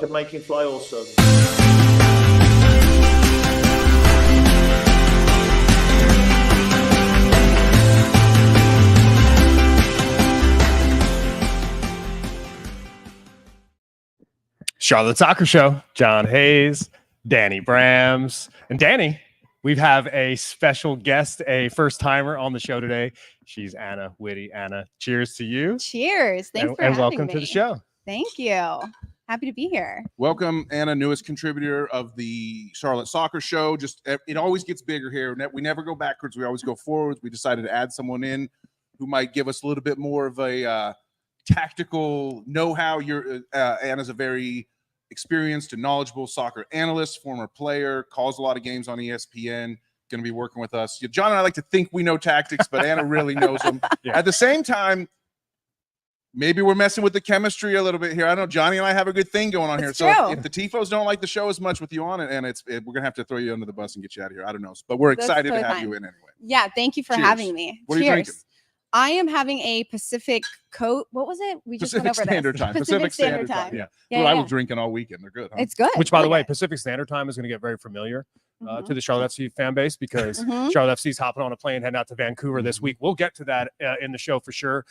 can make him fly also. Charlotte Soccer Show, John Hayes, Danny Brams. And Danny, we have a special guest, a first-timer on the show today. She's Anna Witte. Anna, cheers to you. Cheers. Thanks for having me. And welcome welcome to the show. Thank you. Happy to be here. Welcome, Anna, newest contributor of the Charlotte Soccer Show. Just it always gets bigger here. We never go backwards. We always go forwards. We decided to add someone in who might give us a little bit more of a tactical know-how. Anna's a very experienced and knowledgeable soccer analyst, former player, calls a lot of games on ESPN, going to be working with us. John and I like to think we know tactics, but Anna really knows them. Yeah. At the same time, maybe we're messing with the chemistry a little bit here. I know Johnny and I have a good thing going on here. So if the Tifos don't like the show as much with you on it, and we're going to have to throw you under the bus and get you out of here. I don't know. But we're excited to have you in anyway. Yeah, thank you for having me. What are you drinking? I am having a Pacific Coat. What was it? We just went over Standard Time. Pacific Standard Time. Yeah. I was drinking all weekend. They're good. Huh? It's good. Which, by the way, Pacific Standard Time is going to get very familiar to the Charlotte FC fan base because Charlotte FC is hopping on a plane heading out to Vancouver this week. We'll get to that in the show for sure.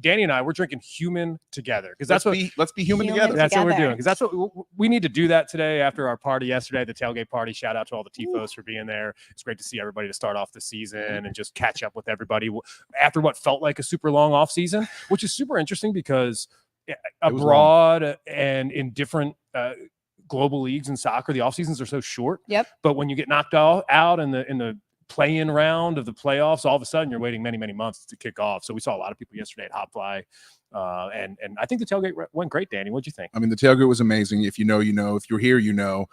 Danny and I, we're drinking human together because let's be human together. That's what we're doing because that's what we need to do that today after our party yesterday, the tailgate party. Shout out to all the Tifos for being there. It's great to see everybody to start off the season and just catch up with everybody after what felt like a super long off season, which is super interesting because abroad and in different global leagues in soccer, the off seasons are so short. Yep. But when you get knocked out in the play-in round of the playoffs, all of a sudden you're waiting many, many months to kick off. So we saw a lot of people yesterday at Hop Fly. And I think the tailgate went great, Danny. What'd you think? I mean, the tailgate was amazing. If you know, you know. If you're here, you know.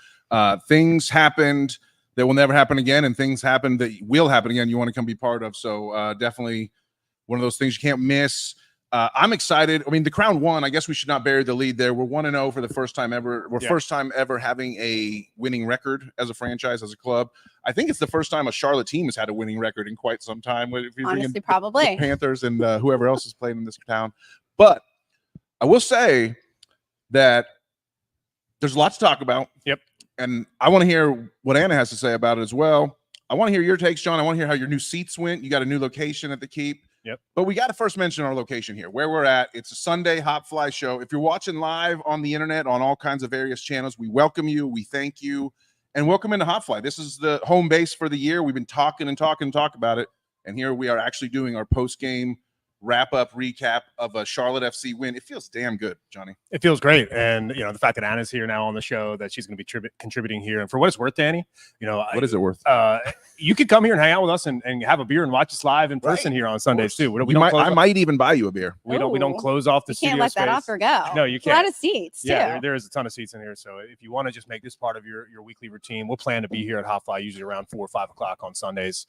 Things happened that will never happen again, and things happened that will happen again you want to come be part of. So definitely one of those things you can't miss. I'm excited. I mean, the Crown won. I guess we should not bury the lead there. We're 1-0 for the first time ever. First time ever having a winning record as a franchise, as a club. I think it's the first time a Charlotte team has had a winning record in quite some time. Honestly, probably. The Panthers and whoever else is playing in this town. But I will say that there's a lot to talk about. Yep. And I want to hear what Anna has to say about it as well. I want to hear your takes, John. I want to hear how your new seats went. You got a new location at the Keep. Yep. But we got to first mention our location here, where we're at. It's a Sunday Hop Fly show. If you're watching live on the internet on all kinds of various channels, we welcome you. We thank you. And welcome into Hop Fly. This is the home base for the year. We've been talking about it. And here we are actually doing our post-game wrap-up recap of a Charlotte FC win. It feels damn good, Johnny. It feels great. And, the fact that Anna's here now on the show, that she's going to be contributing here. And for what it's worth, Danny, what is it worth? You could come here and hang out with us and have a beer and watch us live in person here on Sundays too. I might even buy you a beer. We don't close off the studio. You can't let that space. offer go. No, you can't. A lot of seats too. Yeah, there is a ton of seats in here. So if you want to just make this part of your weekly routine, we'll plan to be here at Hop Fly usually around 4 or 5 o'clock on Sundays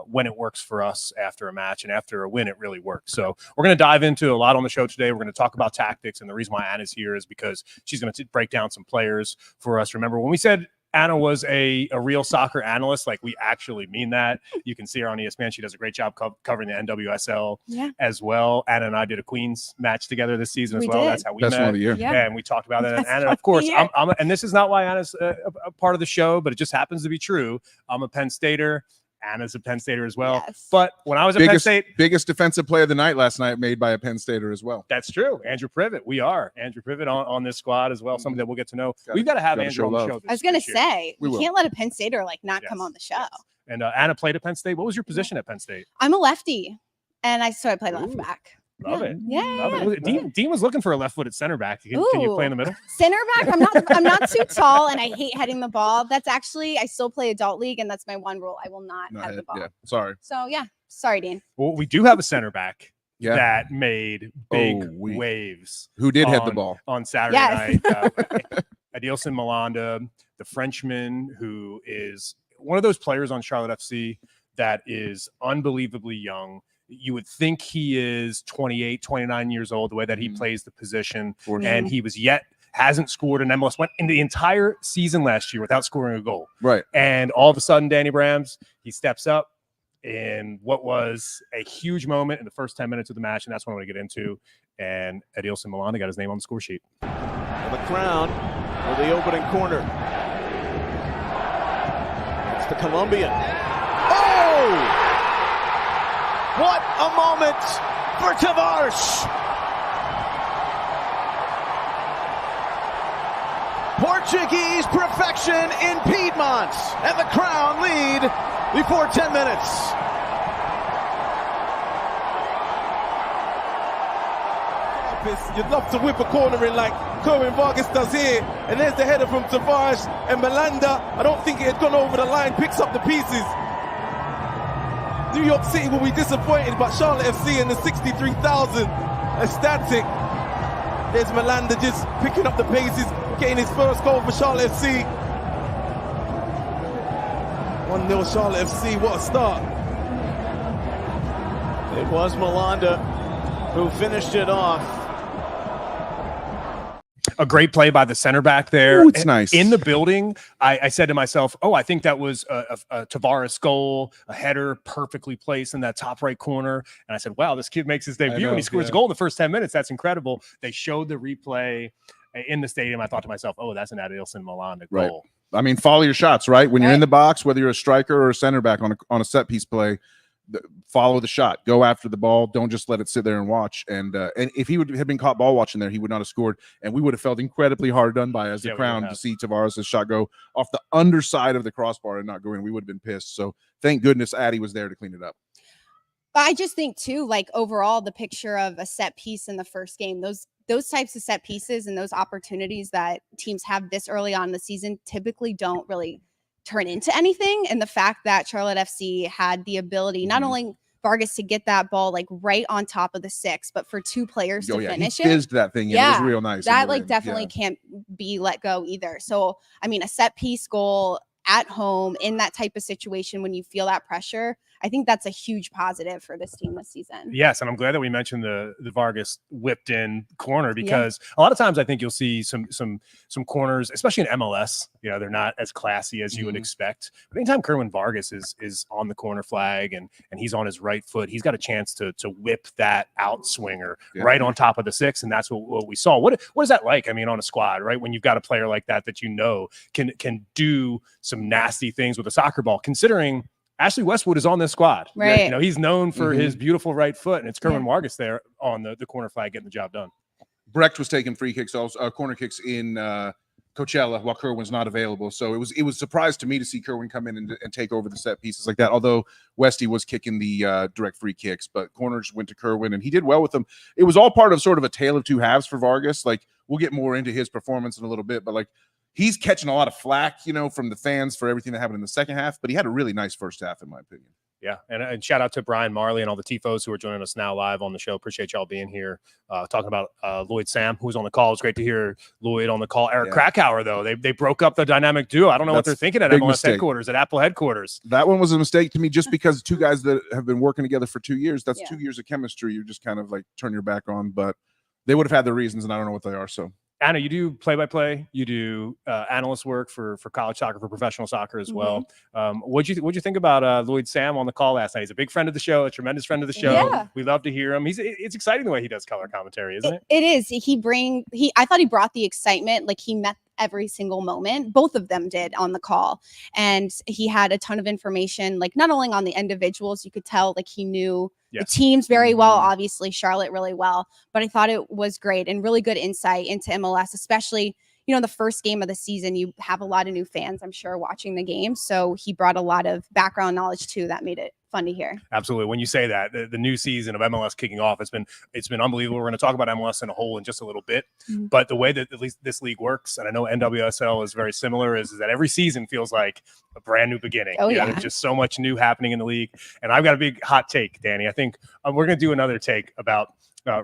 when it works for us after a match, and after a win, it really works. So we're going to dive into a lot on the show today. We're going to talk about tactics, and the reason why Anna's here is because she's going to break down some players for us. Remember, when we said Anna was a real soccer analyst, like, we actually mean that. You can see her on ESPN. She does a great job covering the NWSL as well. Anna and I did a Queens match together this season as well. That's how we met. Best one of the year. And we talked about that. And Anna, of course, and this is not why Anna's a part of the show, but it just happens to be true. I'm a Penn Stater. Anna's a Penn Stater as well. Yes. But when I was at Penn State, biggest defensive player of the night last night made by a Penn Stater as well. That's true. Andrew Privet. We are Andrew Privet on this squad as well. Somebody that we'll get to know. We've got to have Andrew on the show. I was going to say, we can't let a Penn Stater not come on the show. Yes. And Anna played at Penn State. What was your position at Penn State? I'm a lefty, and I played left back. Love it. Yeah. Love it. Dean was looking for a left-footed center back. Can you play in the middle? Center back. I'm not too tall, and I hate heading the ball. That's actually, I still play adult league, and that's my one rule. I will not head the ball. Yeah. Sorry. So sorry, Dean. Well, we do have a center back that made big waves. Who did head the ball on Saturday night? Adilson Malanda, the Frenchman, who is one of those players on Charlotte FC that is unbelievably young. You would think he is 28, 29 years old, the way that he plays the position. And he hasn't scored an MLS, went in the entire season last year without scoring a goal. Right. And all of a sudden, Danny Brams, he steps up in what was a huge moment in the first 10 minutes of the match, and that's what I want to get into. And Adilson Milanda got his name on the score sheet. And the Crown for the opening corner. It's the Colombian. Oh! What a moment for Tavares! Portuguese perfection in Piedmont, and the Crown lead before 10 minutes. You'd love to whip a corner in like Kerwin Vargas does here, and there's the header from Tavares, and Milanda, I don't think it had gone over the line, picks up the pieces. New York City will be disappointed, but Charlotte FC and the 63,000 ecstatic. There's Milanda just picking up the paces, getting his first goal for Charlotte FC. 1-0 Charlotte FC, what a start. It was Milanda who finished it off. A great play by the center back there. Ooh, it's nice. In the building, I said to myself, oh, I think that was a Tavares goal, a header perfectly placed in that top right corner. And I said, wow, this kid makes his debut and he scores a goal in the first 10 minutes. That's incredible. They showed the replay in the stadium. I thought to myself, oh, that's an Adilson Milanda goal. Right. I mean, follow your shots, right? When you're in the box, whether you're a striker or a center back on a set piece play, follow the shot, go after the ball, don't just let it sit there and watch. And if he would have been caught ball watching there, he would not have scored, and we would have felt incredibly hard done by as the Crown to see Tavares' shot go off the underside of the crossbar and not go in. We would have been pissed. So thank goodness Addy was there to clean it up. I just think too, like overall, the picture of a set piece in the first game, those types of set pieces and those opportunities that teams have this early on in the season typically don't really turn into anything. And the fact that Charlotte FC had the ability, not only Vargas to get that ball like right on top of the 6, but for 2 players to finish he fizzed that thing. It was real nice. That like definitely can't be let go either. So, I mean, a set piece goal at home in that type of situation, when you feel that pressure, I think that's a huge positive for this team this season. Yes, and I'm glad that we mentioned the Vargas whipped in corner, because a lot of times I think you'll see some corners, especially in MLS. You know, they're not as classy as you would expect. But anytime Kerwin Vargas is on the corner flag and he's on his right foot, he's got a chance to whip that outswinger right on top of the 6, and that's what we saw. What is that like? I mean, on a squad, right? When you've got a player like that you know can do some nasty things with a soccer ball, considering Ashley Westwood is on this squad. Right. You know, he's known for his beautiful right foot, and it's Kerwin Vargas there on the corner flag getting the job done. Brecht was taking free kicks, also corner kicks in Coachella while Kerwin's not available. So it was a surprise to me to see Kerwin come in and take over the set pieces like that. Although Westy was kicking the direct free kicks, but corners went to Kerwin, and he did well with them. It was all part of sort of a tale of two halves for Vargas. Like, we'll get more into his performance in a little bit, but like, he's catching a lot of flack, you know, from the fans for everything that happened in the second half, but he had a really nice first half, in my opinion. Yeah, and shout out to Brian Marley and all the TIFOs who are joining us now live on the show. Appreciate y'all being here, talking about Lloyd Sam, who's on the call. It's great to hear Lloyd on the call. Eric Krakauer, though, they broke up the dynamic duo. I don't know what they're thinking at MLS headquarters, at Apple headquarters. That one was a mistake to me, just because 2 guys that have been working together for 2 years, that's 2 years of chemistry. You just kind of like turn your back on, but they would have had their reasons, and I don't know what they are. So, Anna, you do play-by-play, you do analyst work for college soccer, for professional soccer as well. What'd you think about Lloyd Sam on the call last night? He's a big friend of the show, a tremendous friend of the show. Yeah. We love to hear him. It's exciting the way he does color commentary, isn't it? It is. I thought he brought the excitement. Like, he met every single moment. Both of them did on the call, and he had a ton of information, like not only on the individuals, you could tell like he knew the teams very well, obviously Charlotte really well, but I thought it was great and really good insight into MLS, especially, you know, the first game of the season. You have a lot of new fans, I'm sure, watching the game, so he brought a lot of background knowledge too that made it fun to hear. Absolutely. When you say that, the new season of MLS kicking off, it's been unbelievable. We're going to talk about MLS in a whole in just a little bit, but the way that at least this league works, and I know NWSL is very similar, is that every season feels like a brand new beginning. There's just so much new happening in the league, and I've got a big hot take, Danny. I think we're going to do another take about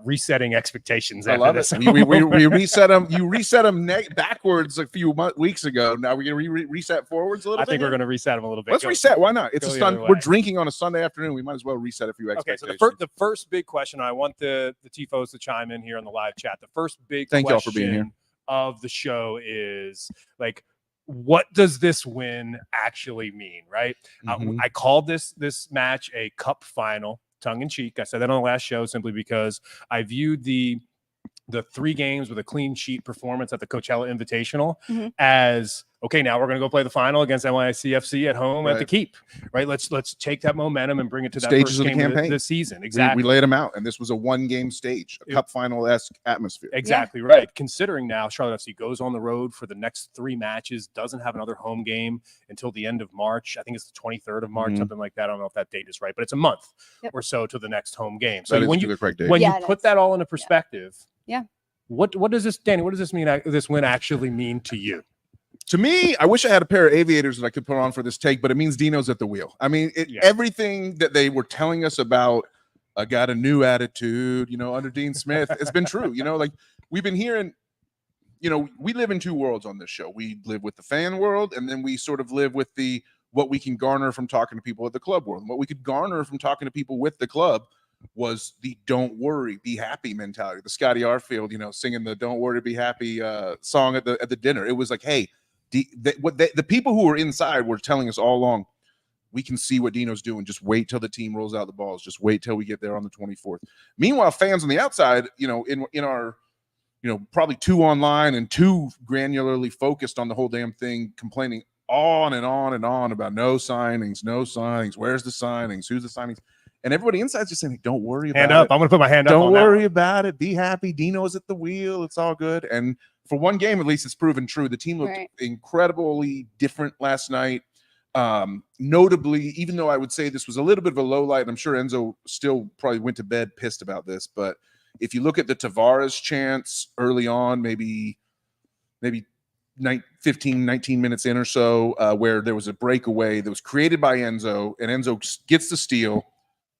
resetting expectations. I love this. We reset them. You reset them backwards a few weeks ago. Now we're going to reset forwards a little bit. I think we're going to reset them a little bit. Let's reset. Why not? It's we're drinking on a Sunday afternoon. We might as well reset a few expectations. Okay, so the first big question, I want the TIFOs to chime in here on the live chat. The first big Thank question y'all for being here. Of the show is, like, what does this win actually mean, right? I called this match a cup final, tongue in cheek. I said that on the last show simply because I viewed the 3 games with a clean sheet performance at the Coachella Invitational as, okay, now we're going to go play the final against NYCFC at home at the Keep, right? Let's take that momentum and bring it to that Stages first game of the campaign. The season. Exactly. We laid them out, and this was a 1-game stage, a cup final-esque atmosphere. Exactly right. Considering now Charlotte FC goes on the road for the next 3 matches, doesn't have another home game until the end of March. I think it's the 23rd of March, something like that. I don't know if that date is right, but it's a month or so to the next home game. So when you put that all into perspective, what does this, Danny, what does this mean? This win actually mean to you? To me, I wish I had a pair of aviators that I could put on for this take, but it means Dino's at the wheel. I mean, everything that they were telling us about, I got a new attitude, under Dean Smith, it's been true. Like we've been hearing, we live in 2 worlds on this show. We live with the fan world, and then we sort of live with what we can garner from talking to people at the club world. And what we could garner from talking to people with the club was the "Don't worry, be happy" mentality. The Scotty Arfield, singing the "Don't worry, be happy" song at the dinner. It was like, hey, the people who were inside were telling us all along, we can see what Dino's doing. Just wait till the team rolls out the balls. Just wait till we get there on the 24th. Meanwhile, fans on the outside, in our, probably 2 online and 2 granularly focused on the whole damn thing, complaining on and on and on about no signings. Where's the signings? Who's the signings? And everybody inside's just saying, don't worry about it. Hand up. I'm going to put my hand up. Don't worry about it. Be happy. Dino's at the wheel. It's all good. And for 1 game, at least, it's proven true. The team looked incredibly different last night. Notably, even though I would say this was a little bit of a low light, I'm sure Enzo still probably went to bed pissed about this. But if you look at the Tavares chance early on, maybe 15, 19 minutes in or so, where there was a breakaway that was created by Enzo, and Enzo gets the steal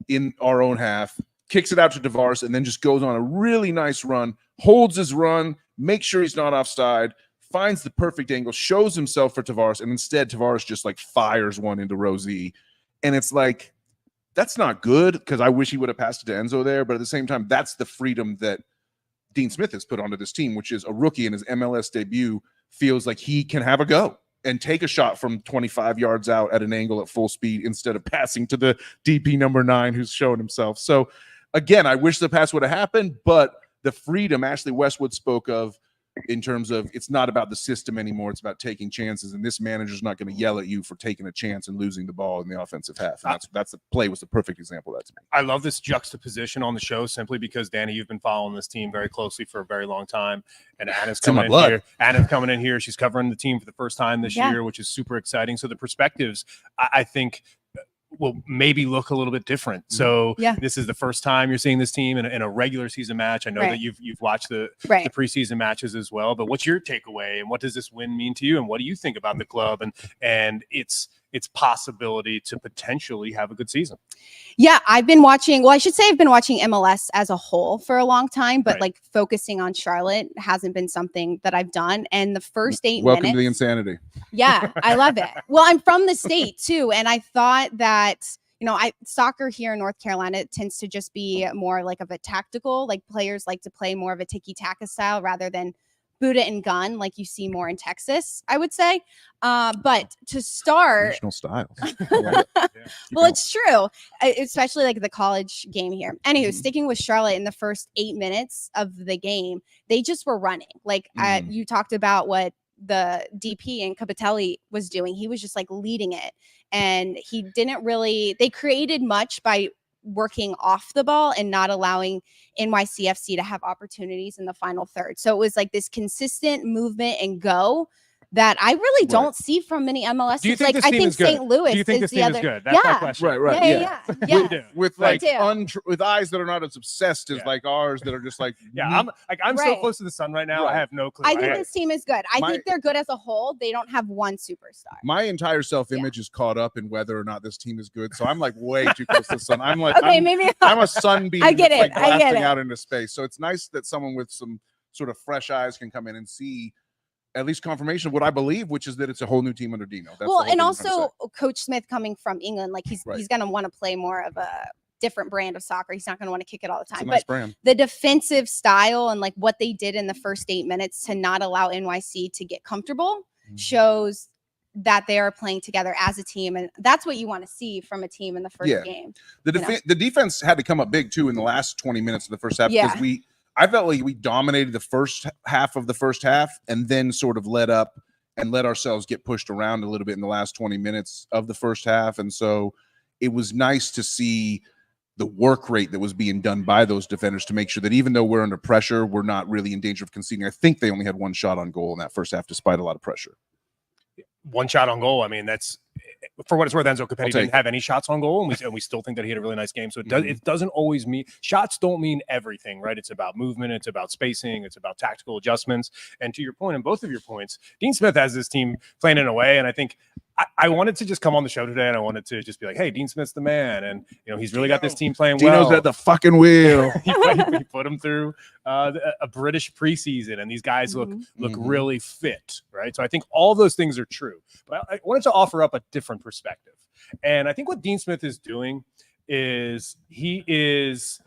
in our own half, kicks it out to Tavares, and then just goes on a really nice run, holds his run, makes sure he's not offside, finds the perfect angle, shows himself for Tavares, and instead Tavares just like fires one into Rosie. And it's like, that's not good, because I wish he would have passed it to Enzo there, but at the same time, that's the freedom that Dean Smith has put onto this team, which is a rookie in his MLS debut feels like he can have a go and take a shot from 25 yards out at an angle at full speed instead of passing to the DP number 9 who's showing himself. So again, I wish the pass would have happened, but the freedom Ashley Westwood spoke of in terms of it's not about the system anymore. It's about taking chances. And this manager's not going to yell at you for taking a chance and losing the ball in the offensive half. And that's the play was the perfect example of that to me. I love this juxtaposition on the show simply because, Danny, you've been following this team very closely for a very long time. And Anna's coming in here. Anna's coming in here. She's covering the team for the first time this year, which is super exciting. So the perspectives, I think, will maybe look a little bit different. So this is the first time you're seeing this team in a regular season match. I know that you've watched the preseason matches as well, but what's your takeaway and what does this win mean to you? And what do you think about the club and its possibility to potentially have a good season? Yeah, I've been watching, well, I should say I've been watching MLS as a whole for a long time, but like focusing on Charlotte hasn't been something that I've done. And the first 8 minutes. Welcome to the insanity. Yeah, I love it. Well, I'm from the state too. And I thought that, soccer here in North Carolina tends to just be more like of a tactical, like players like to play more of a tiki-taka style rather than boot it and gun like you see more in Texas, I would say. But to start, national styles. Well, it's true, especially like the college game here. Anywho, sticking with Charlotte in the first 8 minutes of the game, they just were running. Like you talked about what the DP and Capitelli was doing. He was just like leading it, and he didn't really. They created much by working off the ball and not allowing NYCFC to have opportunities in the final third. So it was like this consistent movement and go that I really don't see from many MLS. Do you think like I think St. Louis Do you think is this team is good? That's my question. Right. Yeah. With like with eyes that are not as obsessed as like ours that are just like I'm so close to the sun right now. I have no clue. I think this team is good. I think they're good as a whole. They don't have one superstar. My entire self-image is caught up in whether or not this team is good. So I'm like way too close to the sun. I'm like I'm a sunbeam. I get it. Like blasting out into space. So it's nice that someone with some sort of fresh eyes can come in and see at least confirmation of what I believe, which is that it's a whole new team under Dino. That's well, and also Coach Smith coming from England, like he's going to want to play more of a different brand of soccer. He's not going to want to kick it all the time. Nice but brand. The defensive style and like what they did in the first 8 minutes to not allow NYC to get comfortable shows that they are playing together as a team. And that's what you want to see from a team in the first game. The defense had to come up big too in the last 20 minutes of the first half, because I felt like we dominated the first half of the first half and then sort of let up and let ourselves get pushed around a little bit in the last 20 minutes of the first half. And so it was nice to see the work rate that was being done by those defenders to make sure that even though we're under pressure, we're not really in danger of conceding. I think they only had one shot on goal in that first half, despite a lot of pressure. One shot on goal. I mean, that's, for what it's worth, Enzo Copetti didn't have any shots on goal, and we still think that he had a really nice game. So it doesn't always mean, shots don't mean everything, right? It's about movement, it's about spacing, it's about tactical adjustments. And to your point, and both of your points, Dean Smith has this team playing in a way, and I think I wanted to just come on the show today, and I wanted to just be like, hey, Dean Smith's the man, and he's really got this team playing well. Dino's at the fucking wheel. he put him through a British preseason, and these guys look really fit, right? So I think all those things are true. But I wanted to offer up a different perspective. And I think what Dean Smith is doing is he is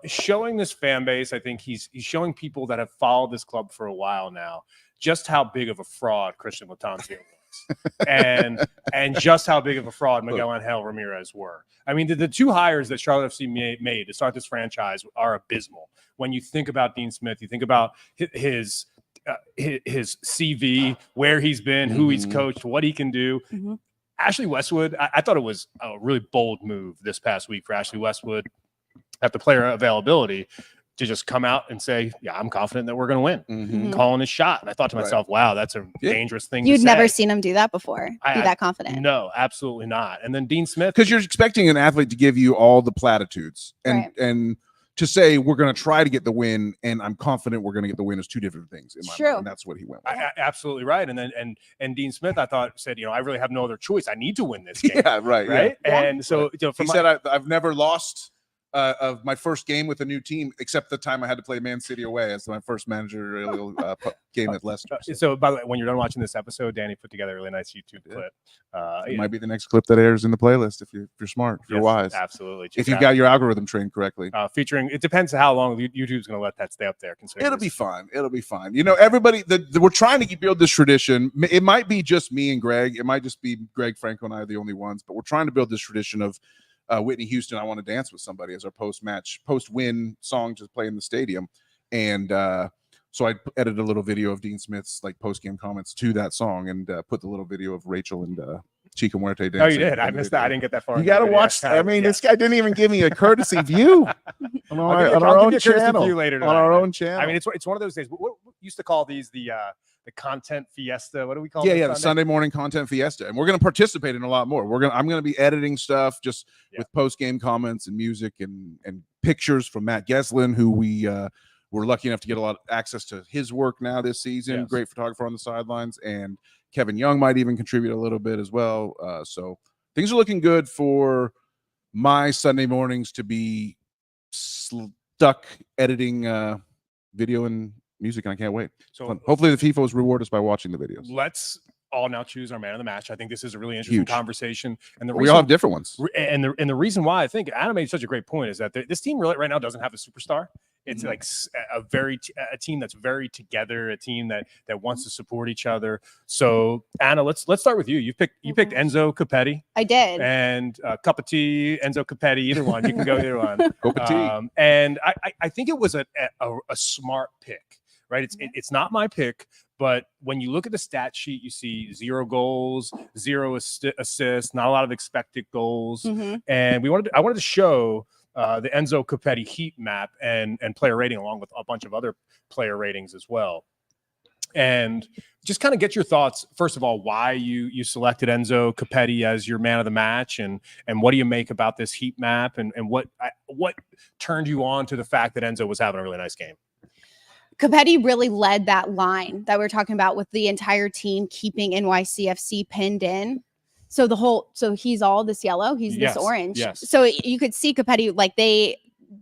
showing this fan base. I think he's showing people that have followed this club for a while now just how big of a fraud Christian Lattanzio was, and just how big of a fraud Miguel Angel Ramirez were. I mean, the two hires that Charlotte FC made to start this franchise are abysmal. When you think about Dean Smith, you think about his CV, where he's been, who he's coached, what he can do. Ashley Westwood, I thought it was a really bold move this past week for Ashley Westwood at the player availability to just come out and say, yeah, I'm confident that we're going to win, calling his shot. And I thought to myself, wow, that's a dangerous thing You'd to say. never seen him do that before, be that confident. No, absolutely not. And then Dean Smith. Because you're expecting an athlete to give you all the platitudes. And to say we're going to try to get the win and I'm confident we're going to get the win is two different things in my mind. And that's what he went with. Absolutely right. And then and Dean Smith, I thought, said, I really have no other choice. I need to win this game. Right. And so he said, I've never lost of my first game with a new team, except the time I had to play Man City away as my first managerial game at Leicester. So by the way, when you're done watching this episode, Danny put together a really nice YouTube clip. It might be the next clip that airs in the playlist if you're smart, if you're wise. Absolutely. If you've got your algorithm trained correctly. Featuring, it depends how long YouTube's going to let that stay up there. It'll be fine. It'll be fine. Everybody, we're trying to build this tradition. It might be just me and Greg. It might just be Greg, Franco, and I are the only ones, but we're trying to build this tradition of Whitney Houston, I Want to Dance with Somebody as our post-win song to play in the stadium. And so I edited a little video of Dean Smith's post-game comments to that song and put the little video of Rachel and Chica Muerte dancing. Oh, you did? I missed that. I didn't get that far. You got to watch. I mean, this guy didn't even give me a courtesy view on our own channel. On our own channel. I mean, it's one of those days. What used to call these the content fiesta? What do we call it? The Sunday morning content fiesta. And we're going to participate in a lot more. I'm going to be editing stuff just with post-game comments and music and pictures from Matt Geslin, who we're lucky enough to get a lot of access to his work now this season. Great photographer on the sidelines. And Kevin Young might even contribute a little bit as well. So things are looking good for my Sunday mornings to be stuck editing video and music, and I can't wait. So hopefully the FIFOs reward us by watching the videos. Let's all now choose our man of the match. I think this is a really interesting conversation, and we all have different ones. And the reation why I think Anna made such a great point is that this team really right now doesn't have a superstar. It's like a team that's very together, a team that wants to support each other. So Anna, let's start with you. You picked Enzo Copetti. I did. And Cup of Tea, Enzo Copetti, either one. You can go either one. Cup of tea. And I think it was a smart pick. Right, it's not my pick, but when you look at the stat sheet, you see 0 goals, 0 assists, not a lot of expected goals, and I wanted to show the Enzo Copetti heat map and player rating along with a bunch of other player ratings as well, and just kind of get your thoughts. First of all, why you selected Enzo Copetti as your man of the match, and what do you make about this heat map, and what turned you on to the fact that Enzo was having a really nice game? Copetti really led that line that we were talking about with the entire team keeping NYCFC pinned in. So he's all this yellow, he's this orange. So you could see Copetti, they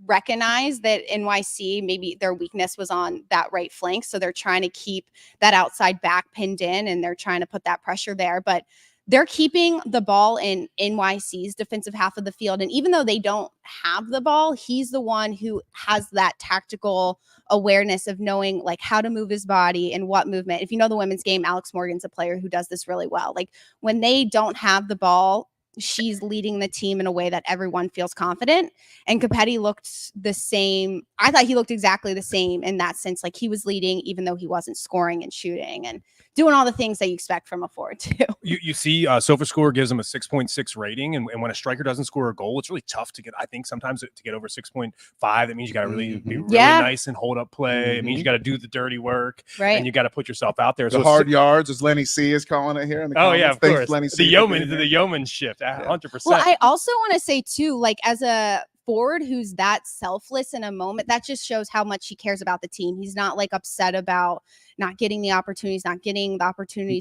recognize that NYC, maybe their weakness was on that right flank. So they're trying to keep that outside back pinned in and they're trying to put that pressure there. But they're keeping the ball in NYC's defensive half of the field. And even though they don't have the ball, he's the one who has that tactical awareness of knowing like how to move his body and what movement. If you know the women's game, Alex Morgan's a player who does this really well. Like when they don't have the ball, she's leading the team in a way that everyone feels confident. And Copetti looked the same. I thought he looked exactly the same in that sense. Like he was leading, even though he wasn't scoring and shooting and doing all the things that you expect from a forward too. You see, SofaScore gives him a 6.6 rating, and when a striker doesn't score a goal, it's really tough to get. I think sometimes to get over 6.5, that means you got to really be really nice and hold up play. It means you got to do the dirty work, right? And you got to put yourself out there. The hard yards, as Lenny C is calling it here. In the comments. Yeah, of Thanks, course. Lenny C, the yeoman shift, 100%. Well, I also want to say too, like as a forward who's that selfless in a moment, that just shows how much he cares about the team. He's not like upset about not getting the opportunities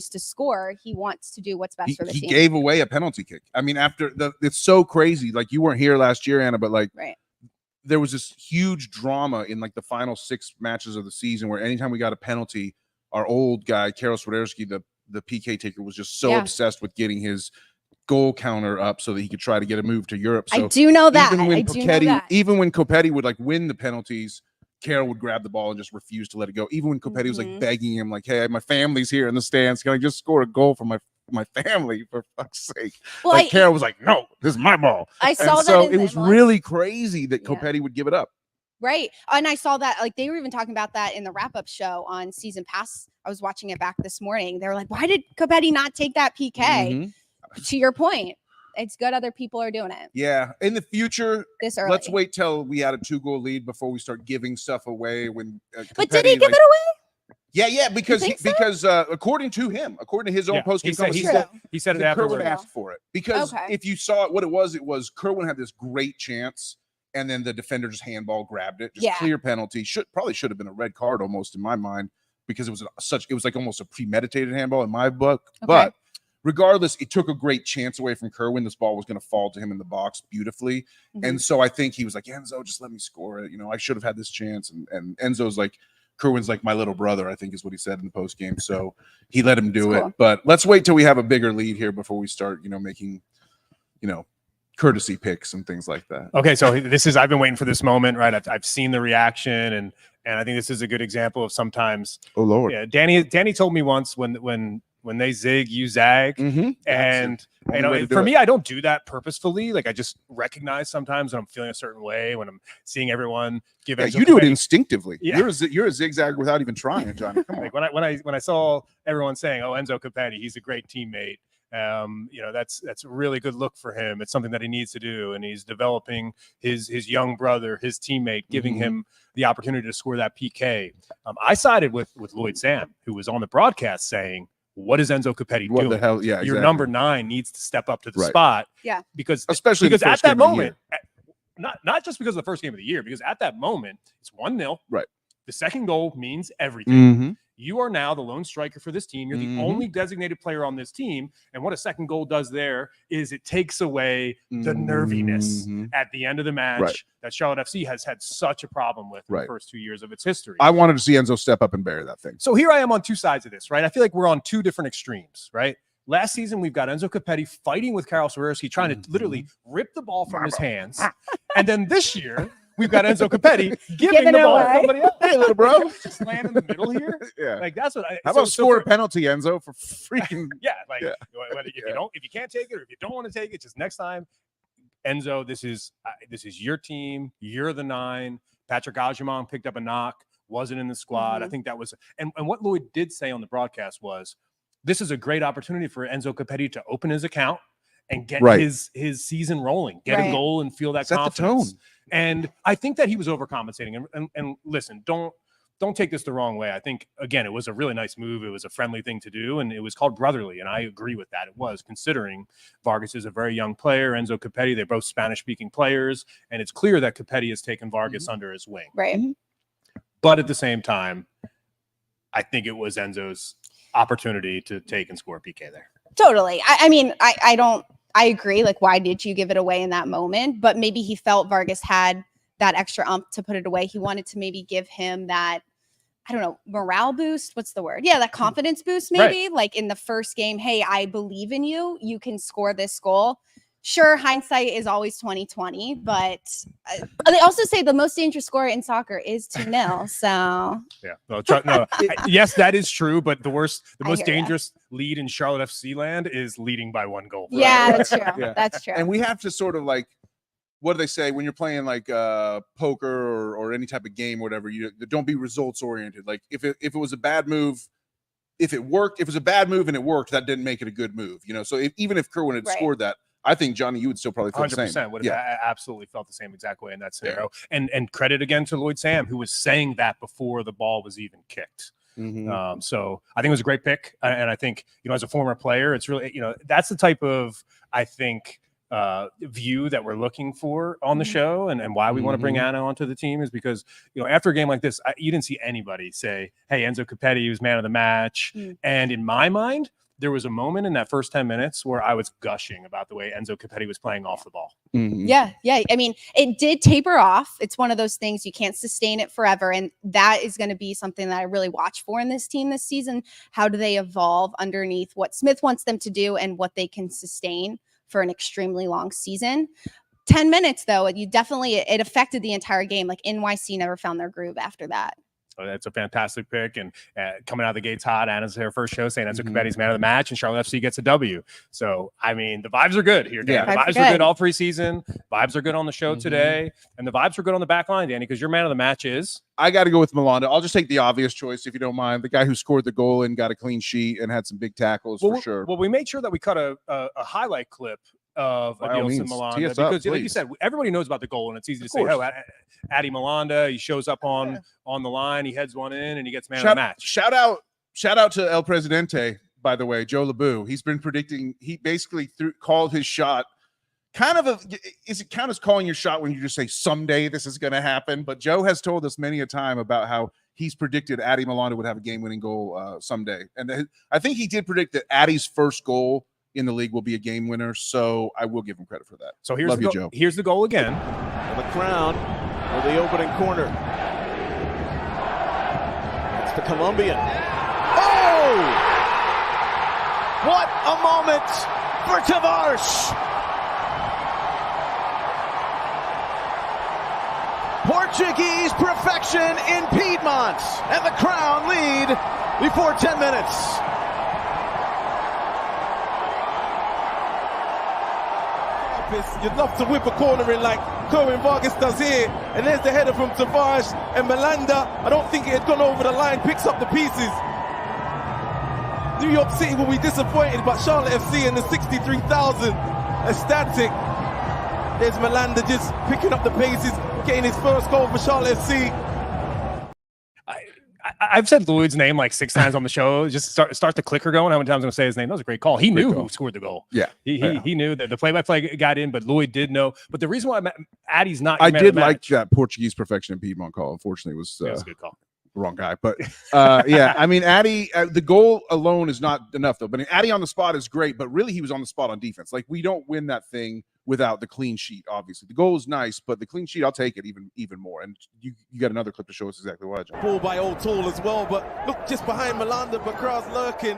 to score. He wants to do what's best for the team. He gave away a penalty kick. I mean, it's so crazy. Like you weren't here last year, Anna, but like there was this huge drama in like the final 6 matches of the season where anytime we got a penalty, our old guy, Karol Swiderski, the PK taker, was just so obsessed with getting his goal counter up so that he could try to get a move to Europe. So I do know that. Even when Copetti would like win the penalties, Karol would grab the ball and just refuse to let it go. Even when Copetti was like begging him, like, "Hey, my family's here in the stands. Can I just score a goal for my family, for fuck's sake?" Well, like Karol was like, "No, this is my ball." I saw that. So it was really crazy that Copetti would give it up. Right. And I saw that, like, they were even talking about that in the wrap-up show on Season Pass. I was watching it back this morning. They were like, why did Copetti not take that PK? To your point, it's good other people are doing it. Yeah. In the future, this early. Let's wait till we had a 2-goal lead before we start giving stuff away. But did he give it away? Yeah, because according to his own post-game comments, he said it afterwards. Kerwin asked for it because if you saw it, what it was Kerwin had this great chance, and then the defender just handball grabbed it, just clear penalty. Probably should have been a red card almost in my mind because it was like almost a premeditated handball in my book, but. Regardless, it took a great chance away from Kerwin. This ball was going to fall to him in the box beautifully. And so I think he was like, Enzo, just let me score it. You know, I should have had this chance. And Enzo's like, Kerwin's like my little brother, I think is what he said in the post game. So he let him do it. But let's wait till we have a bigger lead here before we start, making, courtesy picks and things like that. Okay, so I've been waiting for this moment, right? I've seen the reaction, and I think this is a good example of sometimes. Oh Lord. Yeah, Danny told me once when they zig, you zag. And for me, I don't do that purposefully. Like I just recognize sometimes when I'm feeling a certain way, when I'm seeing everyone give. Yeah, you do it instinctively. Yeah. You're a zigzag without even trying, Johnny. Come on. Like when I saw everyone saying, "Oh, Enzo Copetti, he's a great teammate." That's a really good look for him. It's something that he needs to do, and he's developing his young brother, his teammate, giving him the opportunity to score that PK. I sided with Lloyd Sam, who was on the broadcast saying, what is Enzo Copetti doing? What the hell? Yeah, exactly. Your number 9 needs to step up to the spot. Yeah, because especially at that moment, not just because of the first game of the year, because at that moment it's 1-0. Right. The second goal means everything. You are now the lone striker for this team. You're the only designated player on this team. And what a second goal does there is it takes away the nerviness at the end of the match that Charlotte FC has had such a problem with in the first 2 years of its history. I wanted to see Enzo step up and bury that thing. So here I am on two sides of this, right? I feel like we're on two different extremes, right? Last season, we've got Enzo Copetti fighting with Karol Swiderski, trying to literally rip the ball from his hands. And then this year, we've got Enzo Copetti giving the ball to somebody else. Hey, little bro. Just land in the middle here. Yeah. Like, that's what I... How about score a penalty, Enzo, for freaking... If you can't take it or if you don't want to take it, just next time, Enzo, this is your team. You're the 9. Patrick Ajimon picked up a knock, wasn't in the squad. I think that was... And what Lloyd did say on the broadcast was, this is a great opportunity for Enzo Copetti to open his account and get his season rolling, get a goal and feel that confidence. The tone. And I think that he was overcompensating. And listen, don't take this the wrong way. I think, again, it was a really nice move. It was a friendly thing to do, and it was called brotherly. And I agree with that. It was, considering Vargas is a very young player. Enzo Copetti, they're both Spanish-speaking players. And it's clear that Copetti has taken Vargas under his wing. Right. But at the same time, I think it was Enzo's opportunity to take and score a PK there. Totally. I mean, I agree. Like, why did you give it away in that moment? But maybe he felt Vargas had that extra to put it away. He wanted to maybe give him that I don't know, morale boost. What's the word? Yeah, that confidence boost, maybe. Like in the first game, hey, I believe in you. You can score this goal. Sure, hindsight is always 20/20, but they also say the most dangerous score in soccer is 2-0. So yeah, yes, that is true. But the most dangerous lead in Charlotte FC land is leading by 1 goal. Yeah, that's true. Yeah. That's true. And we have to sort of like, what do they say when you're playing like poker or any type of game or whatever? You don't be results oriented. Like if it was a bad move, if it worked, if it was a bad move and it worked, that didn't make it a good move. So even if Kerwin had scored that, I think, Johnny, you would still probably feel the same. 100% would have absolutely felt the same exact way in that scenario. Yeah. And credit again to Lloyd Sam, who was saying that before the ball was even kicked. Mm-hmm. So I think it was a great pick. And I think, as a former player, it's really, that's the type of, I think, view that we're looking for on the show and why we want to bring Anna onto the team is because, after a game like this, you didn't see anybody say, hey, Enzo Capetti was man of the match. And in my mind, there was a moment in that first 10 minutes where I was gushing about the way Enzo Capetti was playing off the ball. Yeah. I mean, it did taper off. It's one of those things you can't sustain it forever. And that is going to be something that I really watch for in this team this season. How do they evolve underneath what Smith wants them to do and what they can sustain for an extremely long season? 10 minutes, though, it affected the entire game. Like NYC never found their groove after that. So that's a fantastic pick. And coming out of the gates hot, Anna's her first show saying Enzo Capetti's man of the match, and Charlotte FC gets a W. So, I mean, the vibes are good here, Dan. Yeah. The vibes are good all preseason. Vibes are good on the show today. And the vibes are good on the back line, Danny, because your man of the match is? I got to go with Malanda. I'll just take the obvious choice, if you don't mind. The guy who scored the goal and got a clean sheet and had some big tackles for sure. Well, we made sure that we cut a highlight clip of Adilson Malanda because, like you said, everybody knows about the goal, and it's easy to say, oh, Addy Malanda, he shows up on the line, he heads one in, and he gets man of the match. Shout out to El Presidente, by the way, Joe LeBou. He's been predicting. He basically called his shot. Is it count as calling your shot when you just say someday this is going to happen? But Joe has told us many a time about how he's predicted Addy Malanda would have a game-winning goal someday, and I think he did predict that Addy's first goal in the league will be a game winner, so I will give him credit for that. So here's Joe. Here's the goal again. And the Crown for the opening corner. It's the Colombian. Oh! What a moment for Tavares! Portuguese perfection in Piedmont, and the Crown lead before 10 minutes. You'd love to whip a corner in like Kerwin Vargas does here. And there's the header from Tavares, and Malanda, I don't think it had gone over the line, picks up the pieces. New York City will be disappointed, but Charlotte FC and the 63,000 ecstatic. There's Malanda just picking up the paces, getting his first goal for Charlotte FC. I've said Lloyd's name like 6 times on the show. Just start the clicker going. How many times I'm going to say his name? That was a great call. He knew who scored the goal. Yeah. He knew that the play-by-play got in, but Lloyd did know. But the reason why Addy's not I did like that Portuguese perfection in Piedmont call. Unfortunately, it was a good call. Wrong guy. But, yeah, I mean, Addy, the goal alone is not enough, though. But Addy on the spot is great, but really he was on the spot on defense. Like, we don't win that thing without the clean sheet, obviously. The goal is nice, but the clean sheet, I'll take it even more. And you got another clip to show us exactly why, John. Ball by Old Tall as well, but look, just behind Malanda, Bakras lurking.